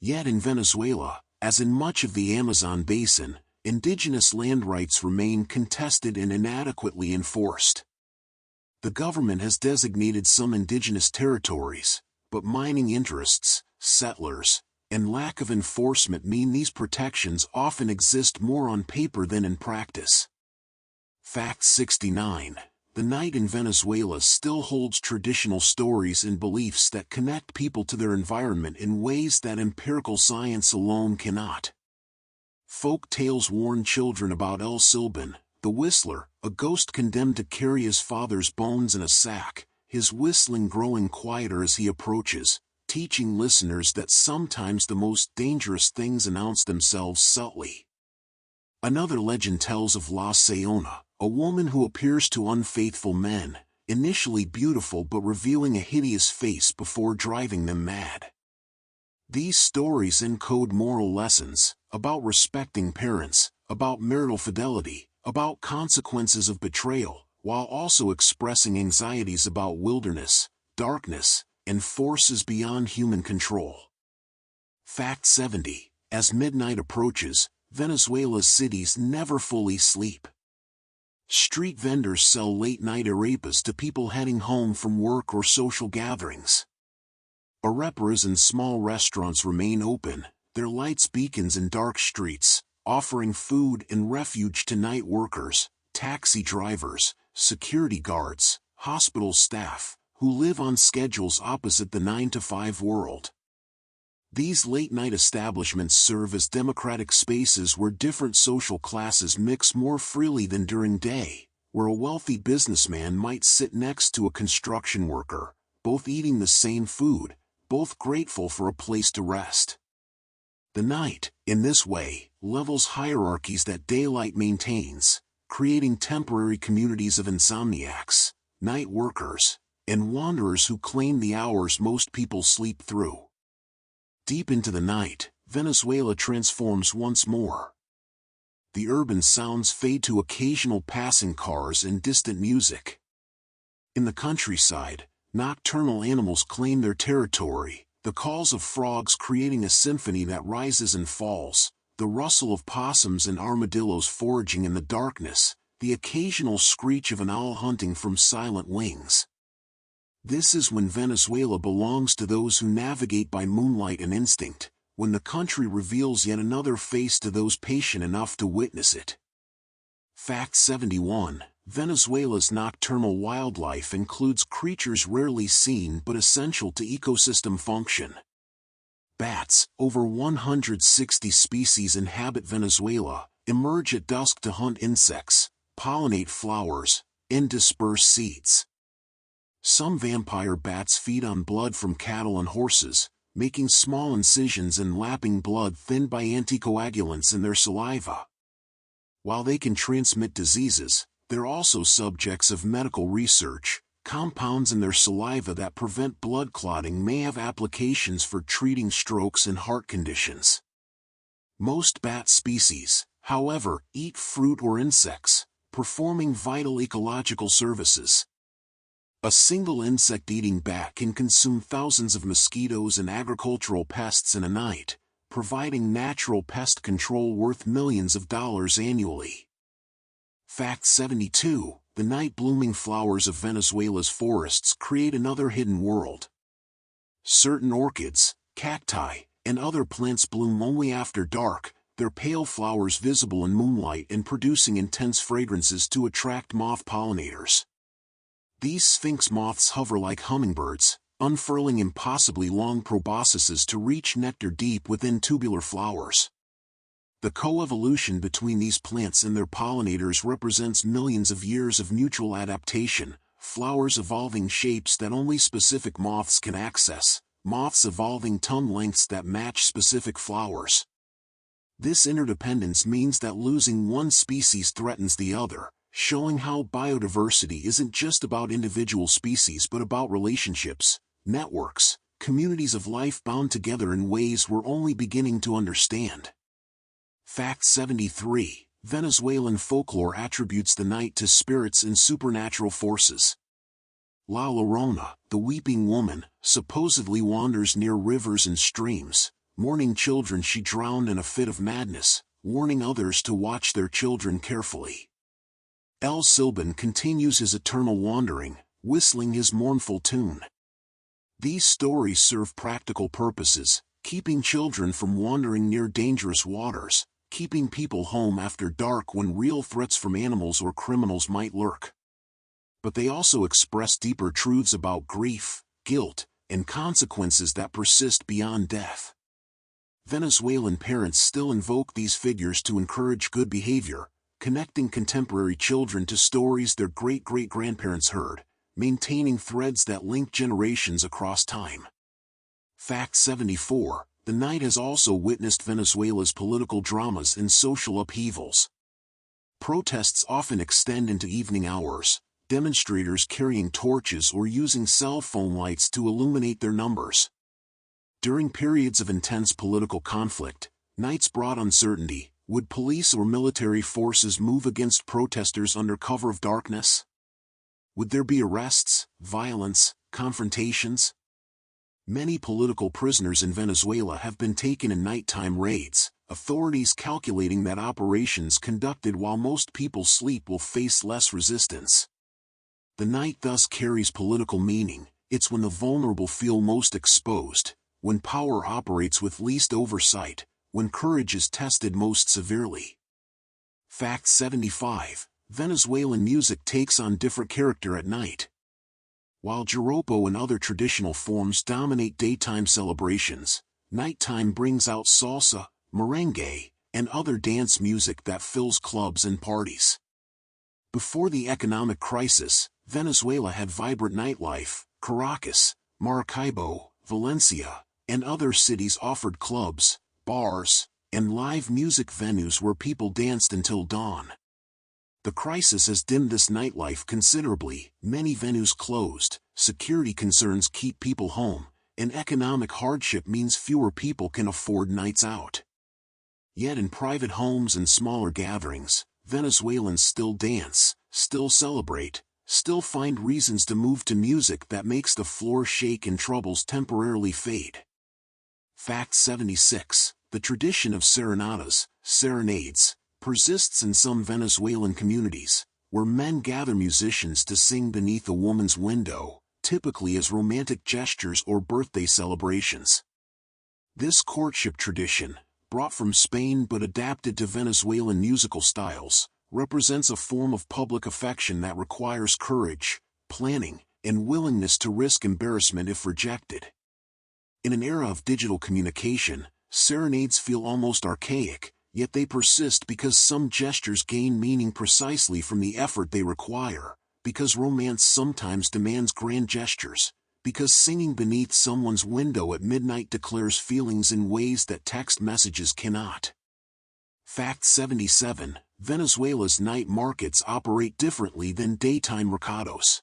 Yet in Venezuela, as in much of the Amazon basin, indigenous land rights remain contested and inadequately enforced. The government has designated some indigenous territories, but mining interests, settlers, and lack of enforcement mean these protections often exist more on paper than in practice. Fact 69. The night in Venezuela still holds traditional stories and beliefs that connect people to their environment in ways that empirical science alone cannot. Folk tales warn children about El Silban, the whistler, a ghost condemned to carry his father's bones in a sack, his whistling growing quieter as he approaches, teaching listeners that sometimes the most dangerous things announce themselves subtly. Another legend tells of La Sayona, a woman who appears to unfaithful men, initially beautiful but revealing a hideous face before driving them mad. These stories encode moral lessons, about respecting parents, about marital fidelity, about consequences of betrayal, while also expressing anxieties about wilderness, darkness, and forces beyond human control. Fact 70. As midnight approaches, Venezuela's cities never fully sleep. Street vendors sell late-night arepas to people heading home from work or social gatherings. Arepas and small restaurants remain open, their lights beacons in dark streets, offering food and refuge to night workers, taxi drivers, security guards, hospital staff, who live on schedules opposite the 9-to-5 world. These late-night establishments serve as democratic spaces where different social classes mix more freely than during day, where a wealthy businessman might sit next to a construction worker, both eating the same food, both grateful for a place to rest. The night, in this way, levels hierarchies that daylight maintains, creating temporary communities of insomniacs, night workers, and wanderers who claim the hours most people sleep through. Deep into the night, Venezuela transforms once more. The urban sounds fade to occasional passing cars and distant music. In the countryside, nocturnal animals claim their territory, the calls of frogs creating a symphony that rises and falls, the rustle of possums and armadillos foraging in the darkness, the occasional screech of an owl hunting from silent wings. This is when Venezuela belongs to those who navigate by moonlight and instinct, when the country reveals yet another face to those patient enough to witness it. Fact 71. Venezuela's nocturnal wildlife includes creatures rarely seen but essential to ecosystem function. Bats, over 160 species inhabit Venezuela, emerge at dusk to hunt insects, pollinate flowers, and disperse seeds. Some vampire bats feed on blood from cattle and horses, making small incisions and lapping blood thinned by anticoagulants in their saliva. While they can transmit diseases, they're also subjects of medical research. Compounds in their saliva that prevent blood clotting may have applications for treating strokes and heart conditions. Most bat species, however, eat fruit or insects, performing vital ecological services. A single insect-eating bat can consume thousands of mosquitoes and agricultural pests in a night, providing natural pest control worth millions of dollars annually. Fact 72. The night-blooming flowers of Venezuela's forests create another hidden world. Certain orchids, cacti, and other plants bloom only after dark, their pale flowers visible in moonlight and producing intense fragrances to attract moth pollinators. These sphinx moths hover like hummingbirds, unfurling impossibly long proboscises to reach nectar deep within tubular flowers. The coevolution between these plants and their pollinators represents millions of years of mutual adaptation, flowers evolving shapes that only specific moths can access, moths evolving tongue lengths that match specific flowers. This interdependence means that losing one species threatens the other, showing how biodiversity isn't just about individual species but about relationships, networks, communities of life bound together in ways we're only beginning to understand. Fact 73. Venezuelan folklore attributes the night to spirits and supernatural forces. La Llorona, the weeping woman, supposedly wanders near rivers and streams, mourning children she drowned in a fit of madness, warning others to watch their children carefully. El Silban continues his eternal wandering, whistling his mournful tune. These stories serve practical purposes, keeping children from wandering near dangerous waters, keeping people home after dark when real threats from animals or criminals might lurk. But they also express deeper truths about grief, guilt, and consequences that persist beyond death. Venezuelan parents still invoke these figures to encourage good behavior, connecting contemporary children to stories their great-great-grandparents heard, maintaining threads that link generations across time. Fact 74. The night has also witnessed Venezuela's political dramas and social upheavals. Protests often extend into evening hours, demonstrators carrying torches or using cell phone lights to illuminate their numbers. During periods of intense political conflict, nights brought uncertainty. Would police or military forces move against protesters under cover of darkness? Would there be arrests, violence, confrontations? Many political prisoners in Venezuela have been taken in nighttime raids, authorities calculating that operations conducted while most people sleep will face less resistance. The night thus carries political meaning. It's when the vulnerable feel most exposed, when power operates with least oversight, when courage is tested most severely. Fact 75. Venezuelan music takes on different character at night. While joropo and other traditional forms dominate daytime celebrations, nighttime brings out salsa, merengue, and other dance music that fills clubs and parties. Before the economic crisis, Venezuela had vibrant nightlife. Caracas, Maracaibo, Valencia, and other cities offered clubs, bars, and live music venues where people danced until dawn. The crisis has dimmed this nightlife considerably. Many venues closed, security concerns keep people home, and economic hardship means fewer people can afford nights out. Yet in private homes and smaller gatherings, Venezuelans still dance, still celebrate, still find reasons to move to music that makes the floor shake and troubles temporarily fade. Fact 76. The tradition of serenatas, serenades, persists in some Venezuelan communities, where men gather musicians to sing beneath a woman's window, typically as romantic gestures or birthday celebrations. This courtship tradition, brought from Spain but adapted to Venezuelan musical styles, represents a form of public affection that requires courage, planning, and willingness to risk embarrassment if rejected. In an era of digital communication, serenades feel almost archaic, yet they persist because some gestures gain meaning precisely from the effort they require, because romance sometimes demands grand gestures, because singing beneath someone's window at midnight declares feelings in ways that text messages cannot. Fact 77. Venezuela's night markets operate differently than daytime mercados.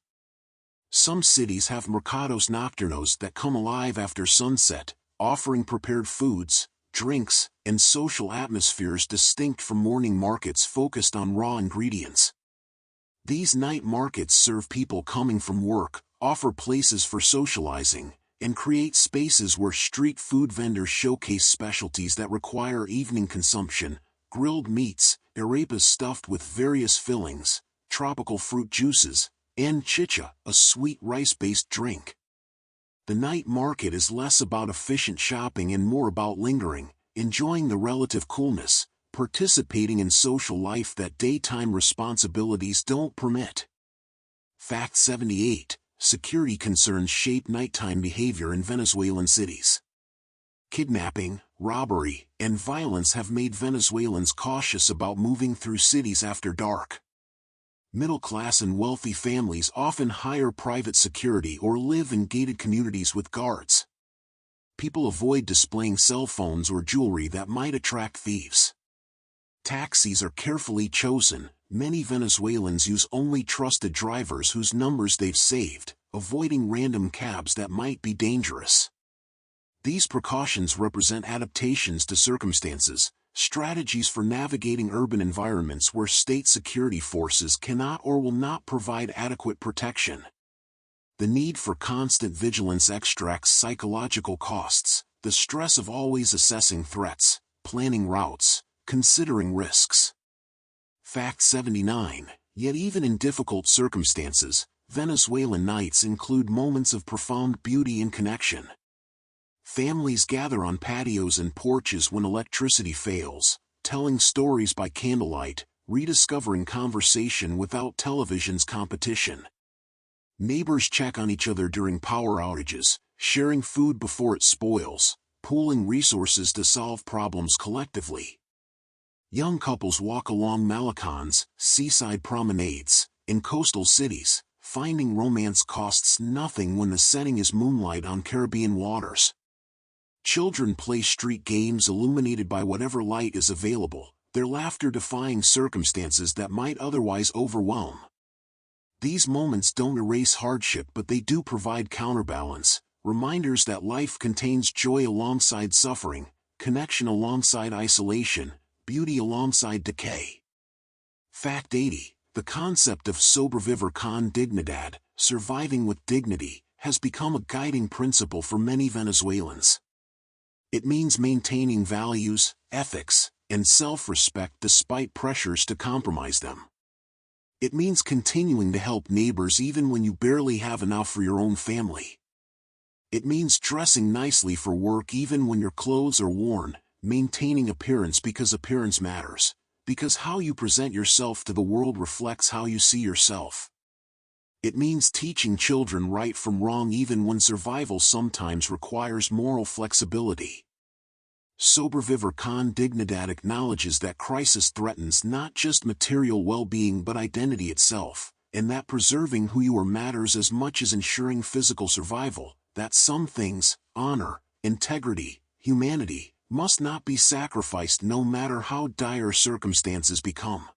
Some cities have mercados nocturnos that come alive after sunset, offering prepared foods, drinks, and social atmospheres distinct from morning markets focused on raw ingredients. These night markets serve people coming from work, offer places for socializing, and create spaces where street food vendors showcase specialties that require evening consumption: grilled meats, arepas stuffed with various fillings, tropical fruit juices, and chicha, a sweet rice-based drink. The night market is less about efficient shopping and more about lingering, enjoying the relative coolness, participating in social life that daytime responsibilities don't permit. Fact 78. Security concerns shape nighttime behavior in Venezuelan cities. Kidnapping, robbery, and violence have made Venezuelans cautious about moving through cities after dark. Middle-class and wealthy families often hire private security or live in gated communities with guards. People avoid displaying cell phones or jewelry that might attract thieves. Taxis are carefully chosen. Many Venezuelans use only trusted drivers whose numbers they've saved, avoiding random cabs that might be dangerous. These precautions represent adaptations to circumstances, strategies for navigating urban environments where state security forces cannot or will not provide adequate protection. The need for constant vigilance extracts psychological costs, the stress of always assessing threats, planning routes, considering risks. Fact 79. Yet even in difficult circumstances, Venezuelan nights include moments of profound beauty and connection. Families gather on patios and porches when electricity fails, telling stories by candlelight, rediscovering conversation without television's competition. Neighbors check on each other during power outages, sharing food before it spoils, pooling resources to solve problems collectively. Young couples walk along malecons, seaside promenades, in coastal cities. Finding romance costs nothing when the setting is moonlight on Caribbean waters. Children play street games illuminated by whatever light is available, their laughter defying circumstances that might otherwise overwhelm. These moments don't erase hardship, but they do provide counterbalance, reminders that life contains joy alongside suffering, connection alongside isolation, beauty alongside decay. Fact 80. The concept of sobrevivir con dignidad, surviving with dignity, has become a guiding principle for many Venezuelans. It means maintaining values, ethics, and self-respect despite pressures to compromise them. It means continuing to help neighbors even when you barely have enough for your own family. It means dressing nicely for work even when your clothes are worn, maintaining appearance because appearance matters. Because how you present yourself to the world reflects how you see yourself. It means teaching children right from wrong even when survival sometimes requires moral flexibility. Sobrevivir con dignidad acknowledges that crisis threatens not just material well-being but identity itself, and that preserving who you are matters as much as ensuring physical survival, that some things, honor, integrity, humanity, must not be sacrificed no matter how dire circumstances become.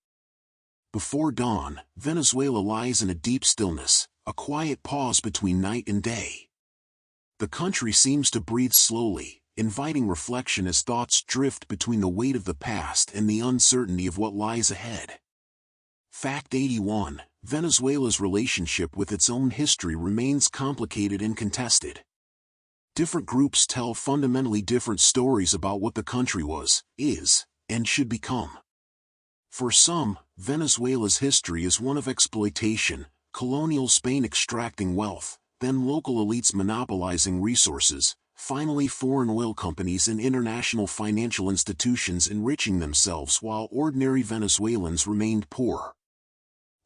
Before dawn, Venezuela lies in a deep stillness, a quiet pause between night and day. The country seems to breathe slowly, inviting reflection as thoughts drift between the weight of the past and the uncertainty of what lies ahead. Fact 81. Venezuela's relationship with its own history remains complicated and contested. Different groups tell fundamentally different stories about what the country was, is, and should become. For some, Venezuela's history is one of exploitation, colonial Spain extracting wealth, then local elites monopolizing resources, finally foreign oil companies and international financial institutions enriching themselves while ordinary Venezuelans remained poor.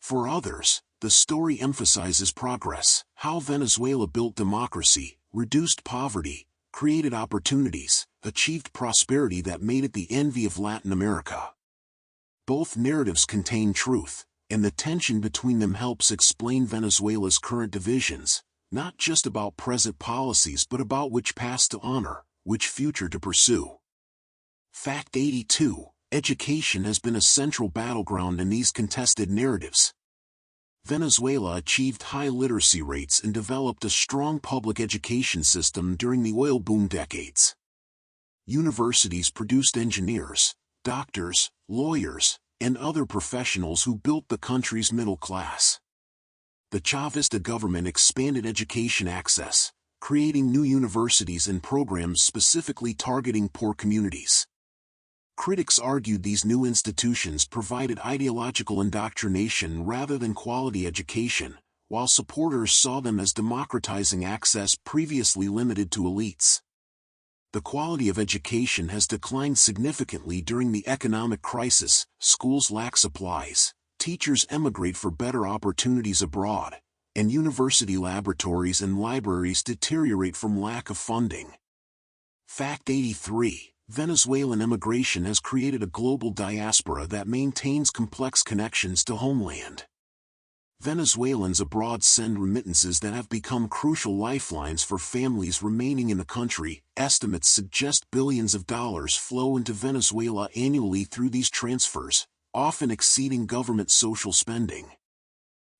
For others, the story emphasizes progress, how Venezuela built democracy, reduced poverty, created opportunities, achieved prosperity that made it the envy of Latin America. Both narratives contain truth, and the tension between them helps explain Venezuela's current divisions, not just about present policies but about which past to honor, which future to pursue. Fact 82. Education has been a central battleground in these contested narratives. Venezuela achieved high literacy rates and developed a strong public education system during the oil boom decades. Universities produced engineers, doctors, lawyers, and other professionals who built the country's middle class. The Chavista government expanded education access, creating new universities and programs specifically targeting poor communities. Critics argued these new institutions provided ideological indoctrination rather than quality education, while supporters saw them as democratizing access previously limited to elites. The quality of education has declined significantly during the economic crisis, schools lack supplies, teachers emigrate for better opportunities abroad, and university laboratories and libraries deteriorate from lack of funding. Fact 83. Venezuelan immigration has created a global diaspora that maintains complex connections to homeland. Venezuelans abroad send remittances that have become crucial lifelines for families remaining in the country. Estimates suggest billions of dollars flow into Venezuela annually through these transfers, often exceeding government social spending.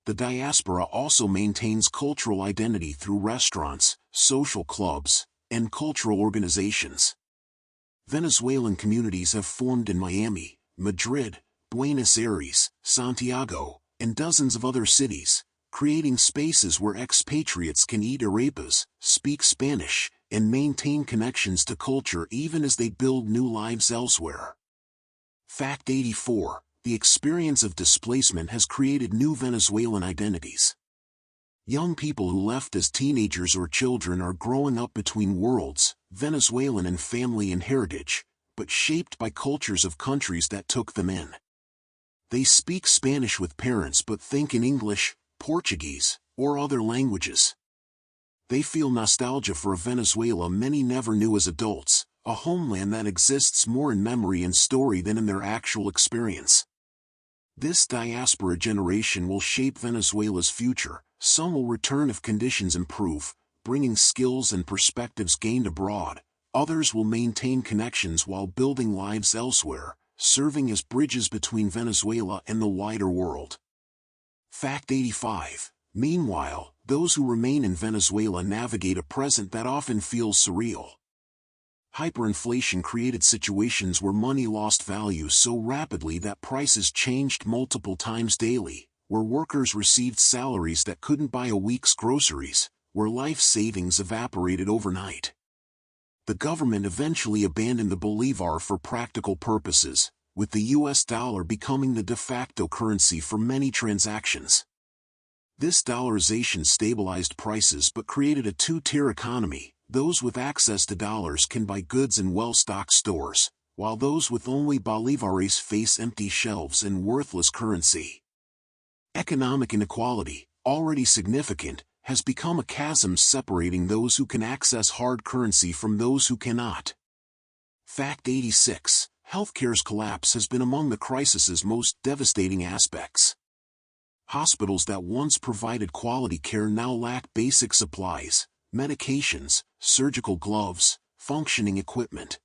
The diaspora also maintains cultural identity through restaurants, social clubs, and cultural organizations. Venezuelan communities have formed in Miami, Madrid, Buenos Aires, Santiago, and dozens of other cities, creating spaces where expatriates can eat arepas, speak Spanish, and maintain connections to culture even as they build new lives elsewhere. Fact 84. The experience of displacement has created new Venezuelan identities. Young people who left as teenagers or children are growing up between worlds, Venezuelan in family and heritage, but shaped by cultures of countries that took them in. They speak Spanish with parents but think in English, Portuguese, or other languages. They feel nostalgia for a Venezuela many never knew as adults, a homeland that exists more in memory and story than in their actual experience. This diaspora generation will shape Venezuela's future. Some will return if conditions improve, bringing skills and perspectives gained abroad. Others will maintain connections while building lives elsewhere, serving as bridges between Venezuela and the wider world. Fact 85. Meanwhile, those who remain in Venezuela navigate a present that often feels surreal. Hyperinflation created situations where money lost value so rapidly that prices changed multiple times daily, where workers received salaries that couldn't buy a week's groceries, where life savings evaporated overnight. The government eventually abandoned the bolivar for practical purposes, with the US dollar becoming the de facto currency for many transactions. This dollarization stabilized prices but created a two-tier economy. Those with access to dollars can buy goods in well-stocked stores, while those with only bolivares face empty shelves and worthless currency. Economic inequality, already significant, has become a chasm separating those who can access hard currency from those who cannot. Fact 86. Healthcare's collapse has been among the crisis's most devastating aspects. Hospitals that once provided quality care now lack basic supplies, medications, surgical gloves, functioning equipment.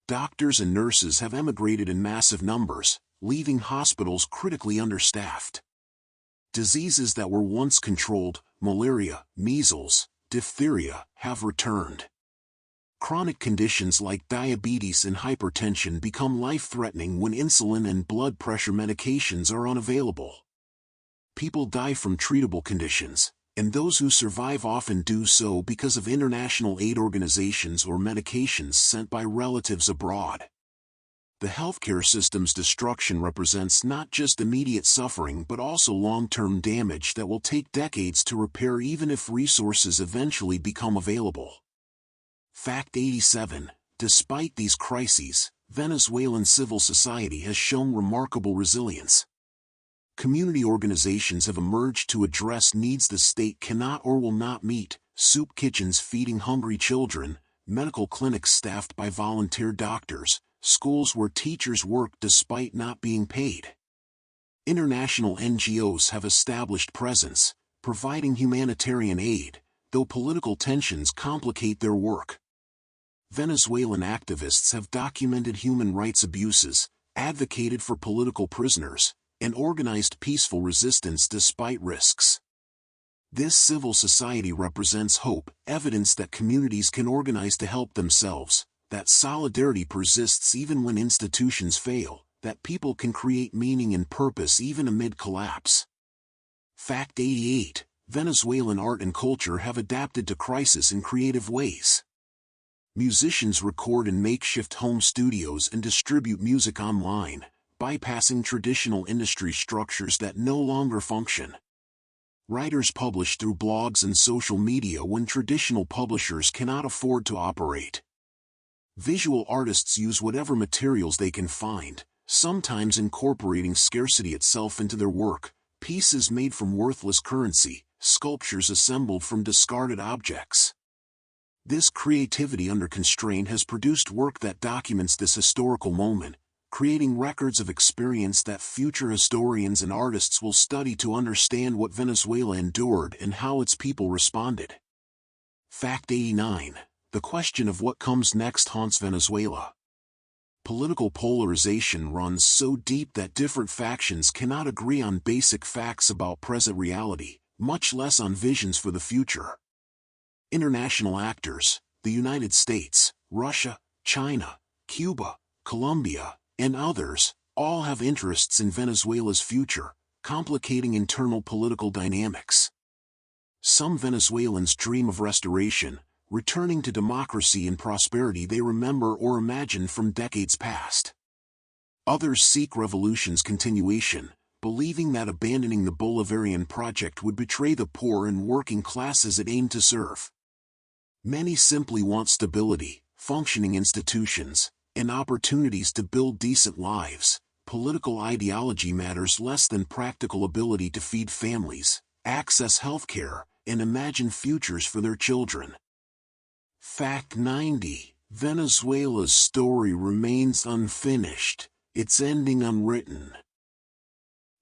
Doctors and nurses have emigrated in massive numbers, leaving hospitals critically understaffed. Diseases that were once controlled, malaria, measles, diphtheria, have returned. Chronic conditions like diabetes and hypertension become life-threatening when insulin and blood pressure medications are unavailable. People die from treatable conditions, and those who survive often do so because of international aid organizations or medications sent by relatives abroad. The healthcare system's destruction represents not just immediate suffering but also long-term damage that will take decades to repair even if resources eventually become available. Fact 87. Despite these crises, Venezuelan civil society has shown remarkable resilience. Community organizations have emerged to address needs the state cannot or will not meet: soup kitchens feeding hungry children, medical clinics staffed by volunteer doctors, schools where teachers work despite not being paid. International NGOs have established presence, providing humanitarian aid, though political tensions complicate their work. Venezuelan activists have documented human rights abuses, advocated for political prisoners, and organized peaceful resistance despite risks. This civil society represents hope, evidence that communities can organize to help themselves, that solidarity persists even when institutions fail, that people can create meaning and purpose even amid collapse. Fact 88. Venezuelan art and culture have adapted to crisis in creative ways. Musicians record in makeshift home studios and distribute music online, bypassing traditional industry structures that no longer function. Writers publish through blogs and social media when traditional publishers cannot afford to operate. Visual artists use whatever materials they can find, sometimes incorporating scarcity itself into their work: pieces made from worthless currency, sculptures assembled from discarded objects. This creativity under constraint has produced work that documents this historical moment, creating records of experience that future historians and artists will study to understand what Venezuela endured and how its people responded. Fact 89. The question of what comes next haunts Venezuela. Political polarization runs so deep that different factions cannot agree on basic facts about present reality, much less on visions for the future. International actors, the United States, Russia, China, Cuba, Colombia, and others, all have interests in Venezuela's future, complicating internal political dynamics. Some Venezuelans dream of restoration, returning to democracy and prosperity they remember or imagine from decades past. Others seek revolution's continuation, believing that abandoning the Bolivarian project would betray the poor and working classes it aimed to serve. Many simply want stability, functioning institutions, and opportunities to build decent lives. Political ideology matters less than practical ability to feed families, access healthcare, and imagine futures for their children. Fact 90. Venezuela's story remains unfinished, its ending unwritten.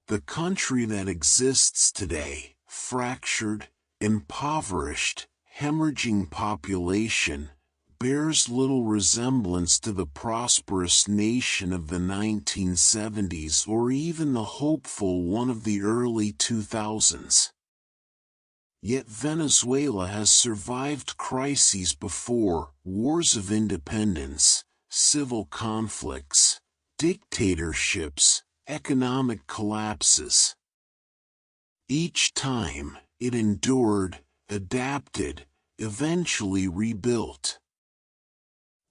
The country that exists today, fractured, impoverished, hemorrhaging population, bears little resemblance to the prosperous nation of the 1970s or even the hopeful one of the early 2000s. Yet Venezuela has survived crises before: wars of independence, civil conflicts, dictatorships, economic collapses. Each time, it endured, adapted, eventually rebuilt.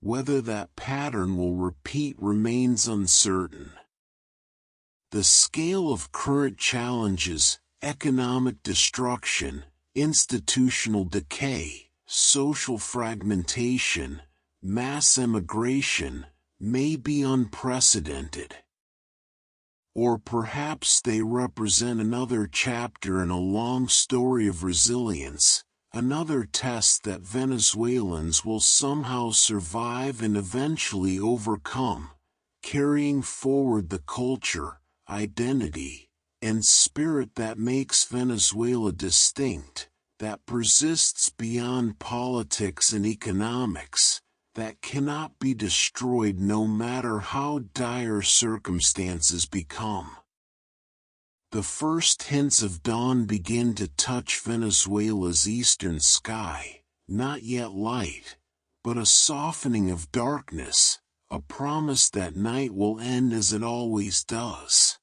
Whether that pattern will repeat remains uncertain. The scale of current challenges, economic destruction, institutional decay, social fragmentation, mass emigration, may be unprecedented. Or perhaps they represent another chapter in a long story of resilience, another test that Venezuelans will somehow survive and eventually overcome, carrying forward the culture, identity, and spirit that makes Venezuela distinct, that persists beyond politics and economics, that cannot be destroyed no matter how dire circumstances become. The first hints of dawn begin to touch Venezuela's eastern sky, not yet light, but a softening of darkness, a promise that night will end as it always does.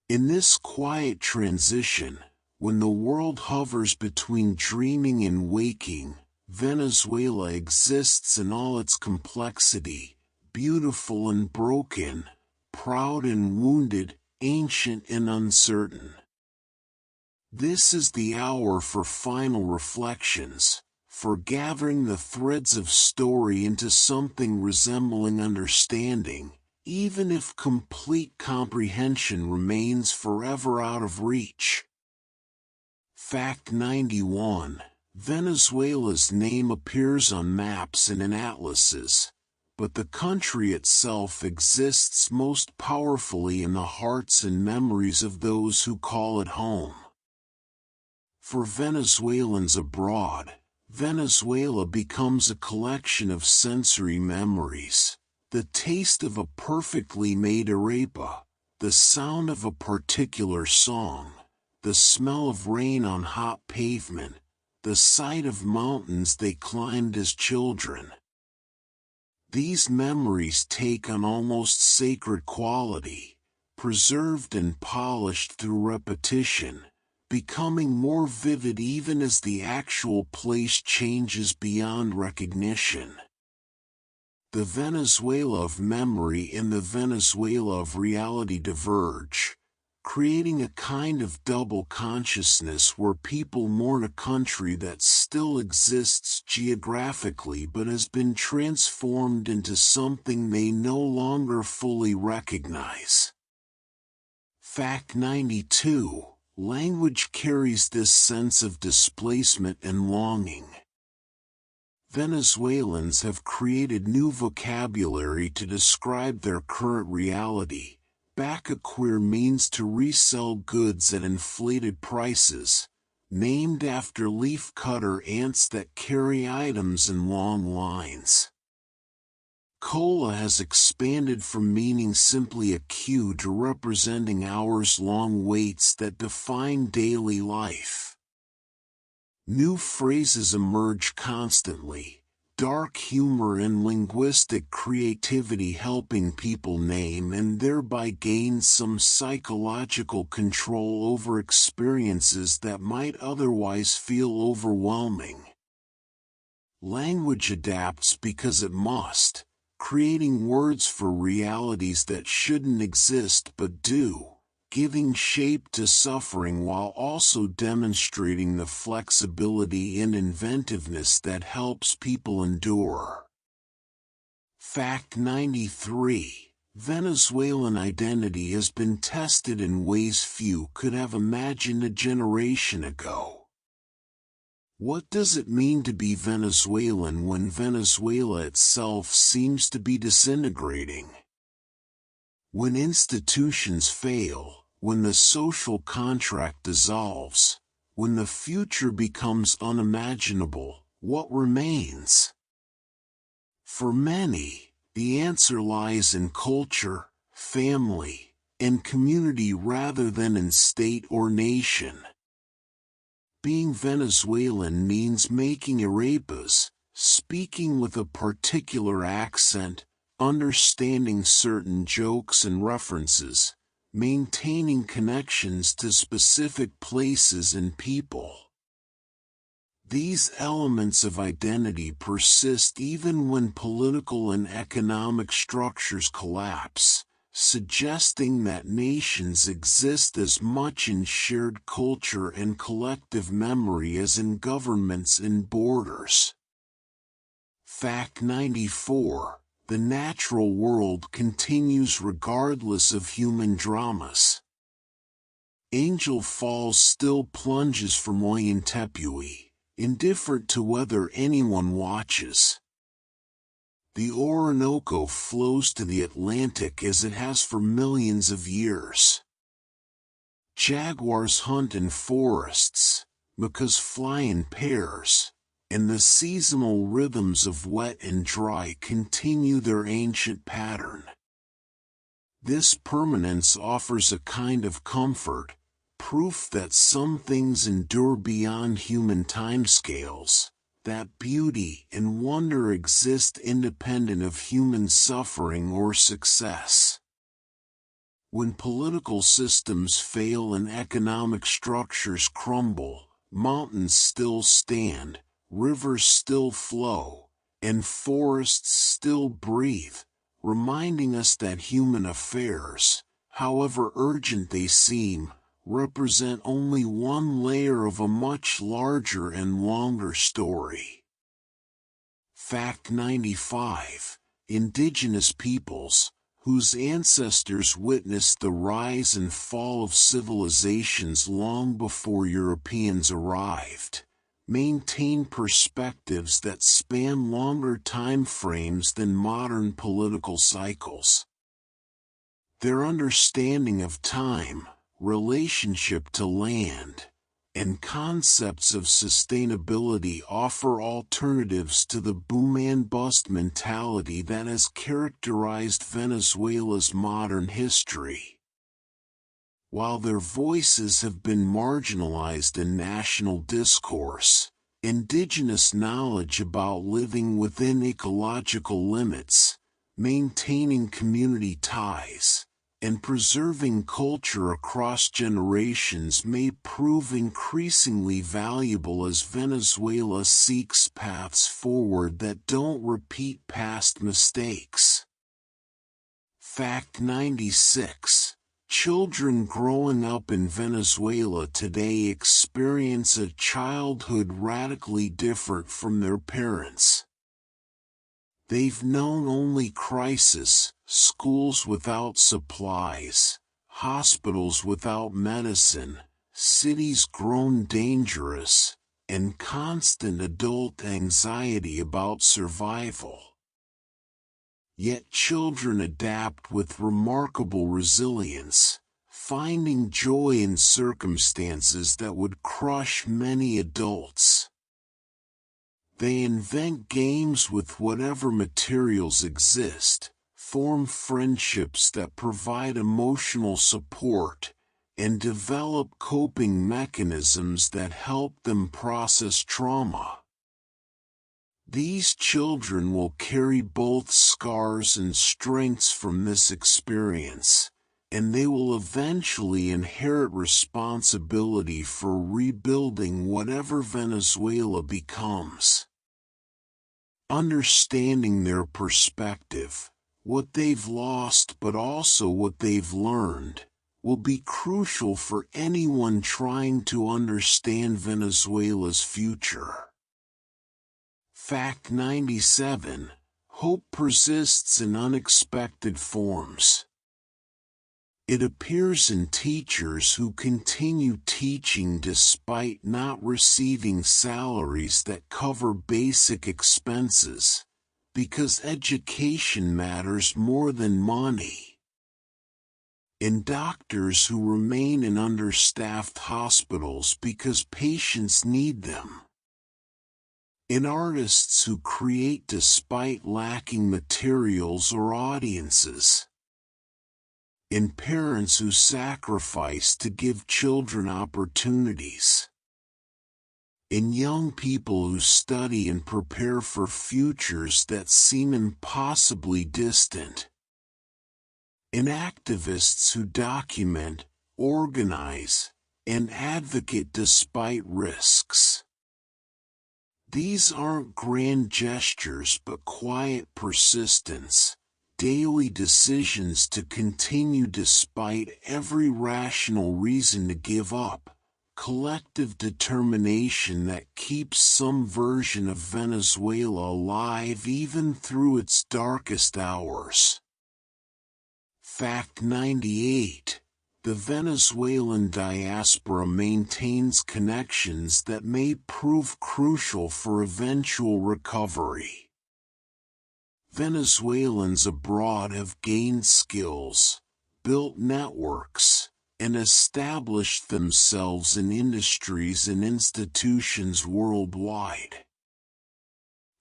In this quiet transition, when the world hovers between dreaming and waking, Venezuela exists in all its complexity, beautiful and broken, proud and wounded, ancient and uncertain. This is the hour for final reflections, for gathering the threads of story into something resembling understanding, even if complete comprehension remains forever out of reach. Fact 91. Venezuela's name appears on maps and in atlases, but the country itself exists most powerfully in the hearts and memories of those who call it home. For Venezuelans abroad, Venezuela becomes a collection of sensory memories: the taste of a perfectly made arepa, the sound of a particular song, the smell of rain on hot pavement, the sight of mountains they climbed as children. These memories take on almost sacred quality, preserved and polished through repetition, becoming more vivid even as the actual place changes beyond recognition. The Venezuela of memory and the Venezuela of reality diverge, creating a kind of double consciousness where people mourn a country that still exists geographically but has been transformed into something they no longer fully recognize. Fact 92. Language carries this sense of displacement and longing. Venezuelans have created new vocabulary to describe their current reality. Bacaquir means to resell goods at inflated prices, named after leaf-cutter ants that carry items in long lines. Cola has expanded from meaning simply a queue to representing hours-long waits that define daily life. New phrases emerge constantly, dark humor and linguistic creativity helping people name and thereby gain some psychological control over experiences that might otherwise feel overwhelming. Language adapts because it must, creating words for realities that shouldn't exist but do, giving shape to suffering while also demonstrating the flexibility and inventiveness that helps people endure. Fact 93. Venezuelan identity has been tested in ways few could have imagined a generation ago. What does it mean to be Venezuelan when Venezuela itself seems to be disintegrating? When institutions fail, when the social contract dissolves, when the future becomes unimaginable, what remains? For many, the answer lies in culture, family, and community rather than in state or nation. Being Venezuelan means making arepas, speaking with a particular accent, understanding certain jokes and references, maintaining connections to specific places and people. These elements of identity persist even when political and economic structures collapse, suggesting that nations exist as much in shared culture and collective memory as in governments and borders. Fact 94. The natural world continues regardless of human dramas. Angel Falls still plunges from Ollantaytambo, indifferent to whether anyone watches. The Orinoco flows to the Atlantic as it has for millions of years. Jaguars hunt in forests, macaws fly in pairs, and the seasonal rhythms of wet and dry continue their ancient pattern. This permanence offers a kind of comfort, proof that some things endure beyond human timescales, that beauty and wonder exist independent of human suffering or success. When political systems fail and economic structures crumble, mountains still stand, rivers still flow, and forests still breathe, reminding us that human affairs, however urgent they seem, represent only one layer of a much larger and longer story. Fact 95. Indigenous peoples, whose ancestors witnessed the rise and fall of civilizations long before Europeans arrived, maintain perspectives that span longer time frames than modern political cycles. Their understanding of time, relationship to land, and concepts of sustainability offer alternatives to the boom and bust mentality that has characterized Venezuela's modern history. While their voices have been marginalized in national discourse, indigenous knowledge about living within ecological limits, maintaining community ties, and preserving culture across generations may prove increasingly valuable as Venezuela seeks paths forward that don't repeat past mistakes. Fact 96. Children growing up in Venezuela today experience a childhood radically different from their parents'. They've known only crisis, schools without supplies, hospitals without medicine, cities grown dangerous, and constant adult anxiety about survival. Yet children adapt with remarkable resilience, finding joy in circumstances that would crush many adults. They invent games with whatever materials exist, form friendships that provide emotional support, and develop coping mechanisms that help them process trauma. These children will carry both scars and strengths from this experience, and they will eventually inherit responsibility for rebuilding whatever Venezuela becomes. Understanding their perspective, what they've lost but also what they've learned, will be crucial for anyone trying to understand Venezuela's future. Fact 97. Hope persists in unexpected forms. It appears in teachers who continue teaching despite not receiving salaries that cover basic expenses, because education matters more than money. In doctors who remain in understaffed hospitals because patients need them. In artists who create despite lacking materials or audiences. In parents who sacrifice to give children opportunities. In young people who study and prepare for futures that seem impossibly distant. In activists who document, organize, and advocate despite risks. These aren't grand gestures but quiet persistence. Daily decisions to continue despite every rational reason to give up, collective determination that keeps some version of Venezuela alive even through its darkest hours. Fact 98. The Venezuelan diaspora maintains connections that may prove crucial for eventual recovery. Venezuelans abroad have gained skills, built networks, and established themselves in industries and institutions worldwide.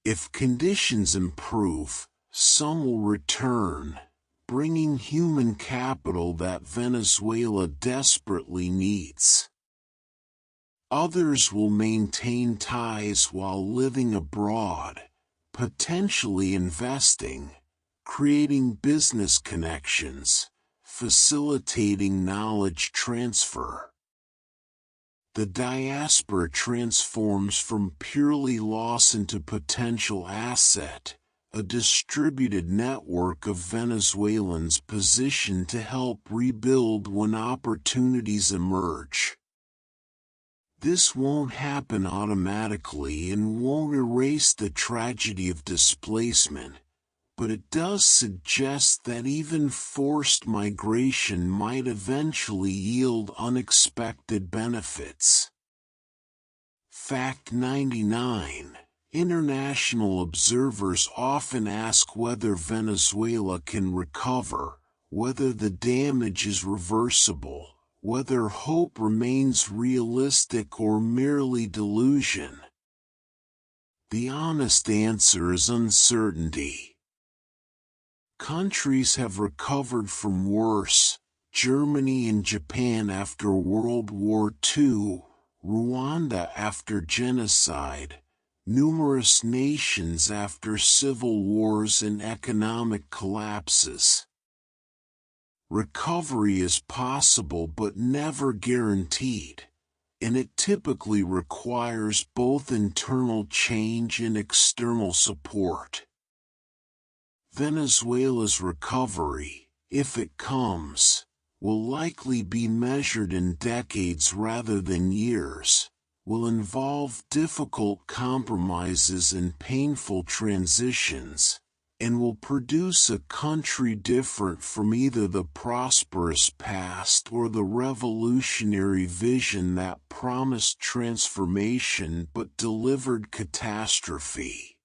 If conditions improve, some will return, bringing human capital that Venezuela desperately needs. Others will maintain ties while living abroad, potentially investing, creating business connections, facilitating knowledge transfer. The diaspora transforms from purely loss into potential asset, a distributed network of Venezuelans positioned to help rebuild when opportunities emerge. This won't happen automatically and won't erase the tragedy of displacement, but it does suggest that even forced migration might eventually yield unexpected benefits. Fact 99. International observers often ask whether Venezuela can recover, whether the damage is reversible, whether hope remains realistic or merely delusion. The honest answer is uncertainty. Countries have recovered from worse, Germany and Japan after World War II, Rwanda after genocide, numerous nations after civil wars and economic collapses. Recovery is possible but never guaranteed, and it typically requires both internal change and external support. Venezuela's recovery, if it comes, will likely be measured in decades rather than years, will involve difficult compromises and painful transitions, and will produce a country different from either the prosperous past or the revolutionary vision that promised transformation but delivered catastrophe.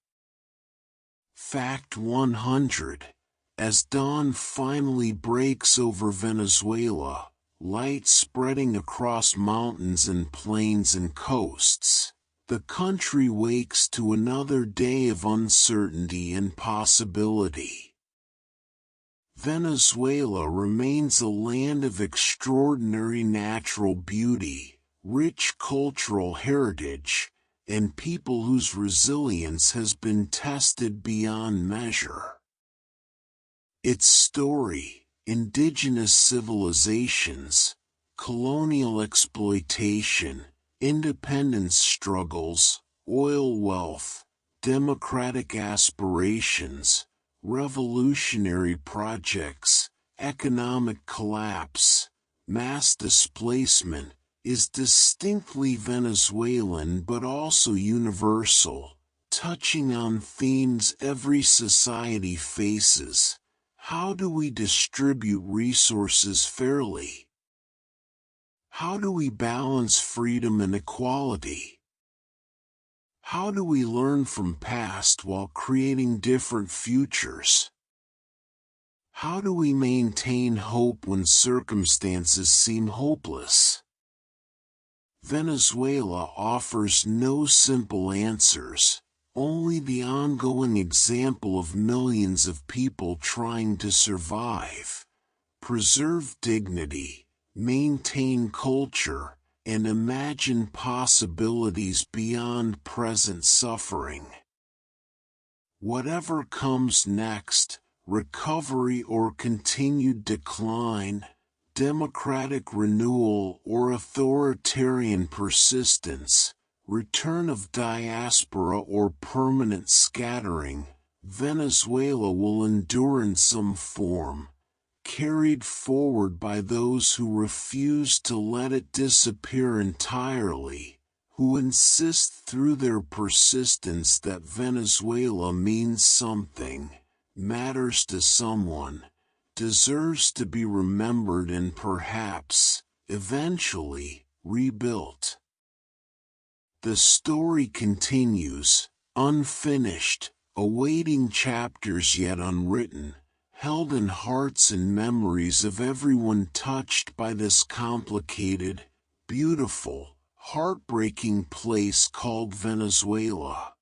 Fact 100. As dawn finally breaks over Venezuela, light spreading across mountains and plains and coasts, the country wakes to another day of uncertainty and possibility. Venezuela remains a land of extraordinary natural beauty, rich cultural heritage, and people whose resilience has been tested beyond measure. Its story, indigenous civilizations, colonial exploitation, independence struggles, oil wealth, democratic aspirations, revolutionary projects, economic collapse, mass displacement, is distinctly Venezuelan but also universal, touching on themes every society faces: How do we distribute resources fairly? How do we balance freedom and equality? How do we learn from past while creating different futures? How do we maintain hope when circumstances seem hopeless? Venezuela offers no simple answers, only the ongoing example of millions of people trying to survive, preserve dignity, maintain culture, and imagine possibilities beyond present suffering. Whatever comes next, recovery or continued decline, democratic renewal or authoritarian persistence, return of diaspora or permanent scattering, Venezuela will endure in some form, carried forward by those who refuse to let it disappear entirely, who insist through their persistence that Venezuela means something, matters to someone, deserves to be remembered and perhaps, eventually, rebuilt. The story continues, unfinished, awaiting chapters yet unwritten, held in hearts and memories of everyone touched by this complicated, beautiful, heartbreaking place called Venezuela.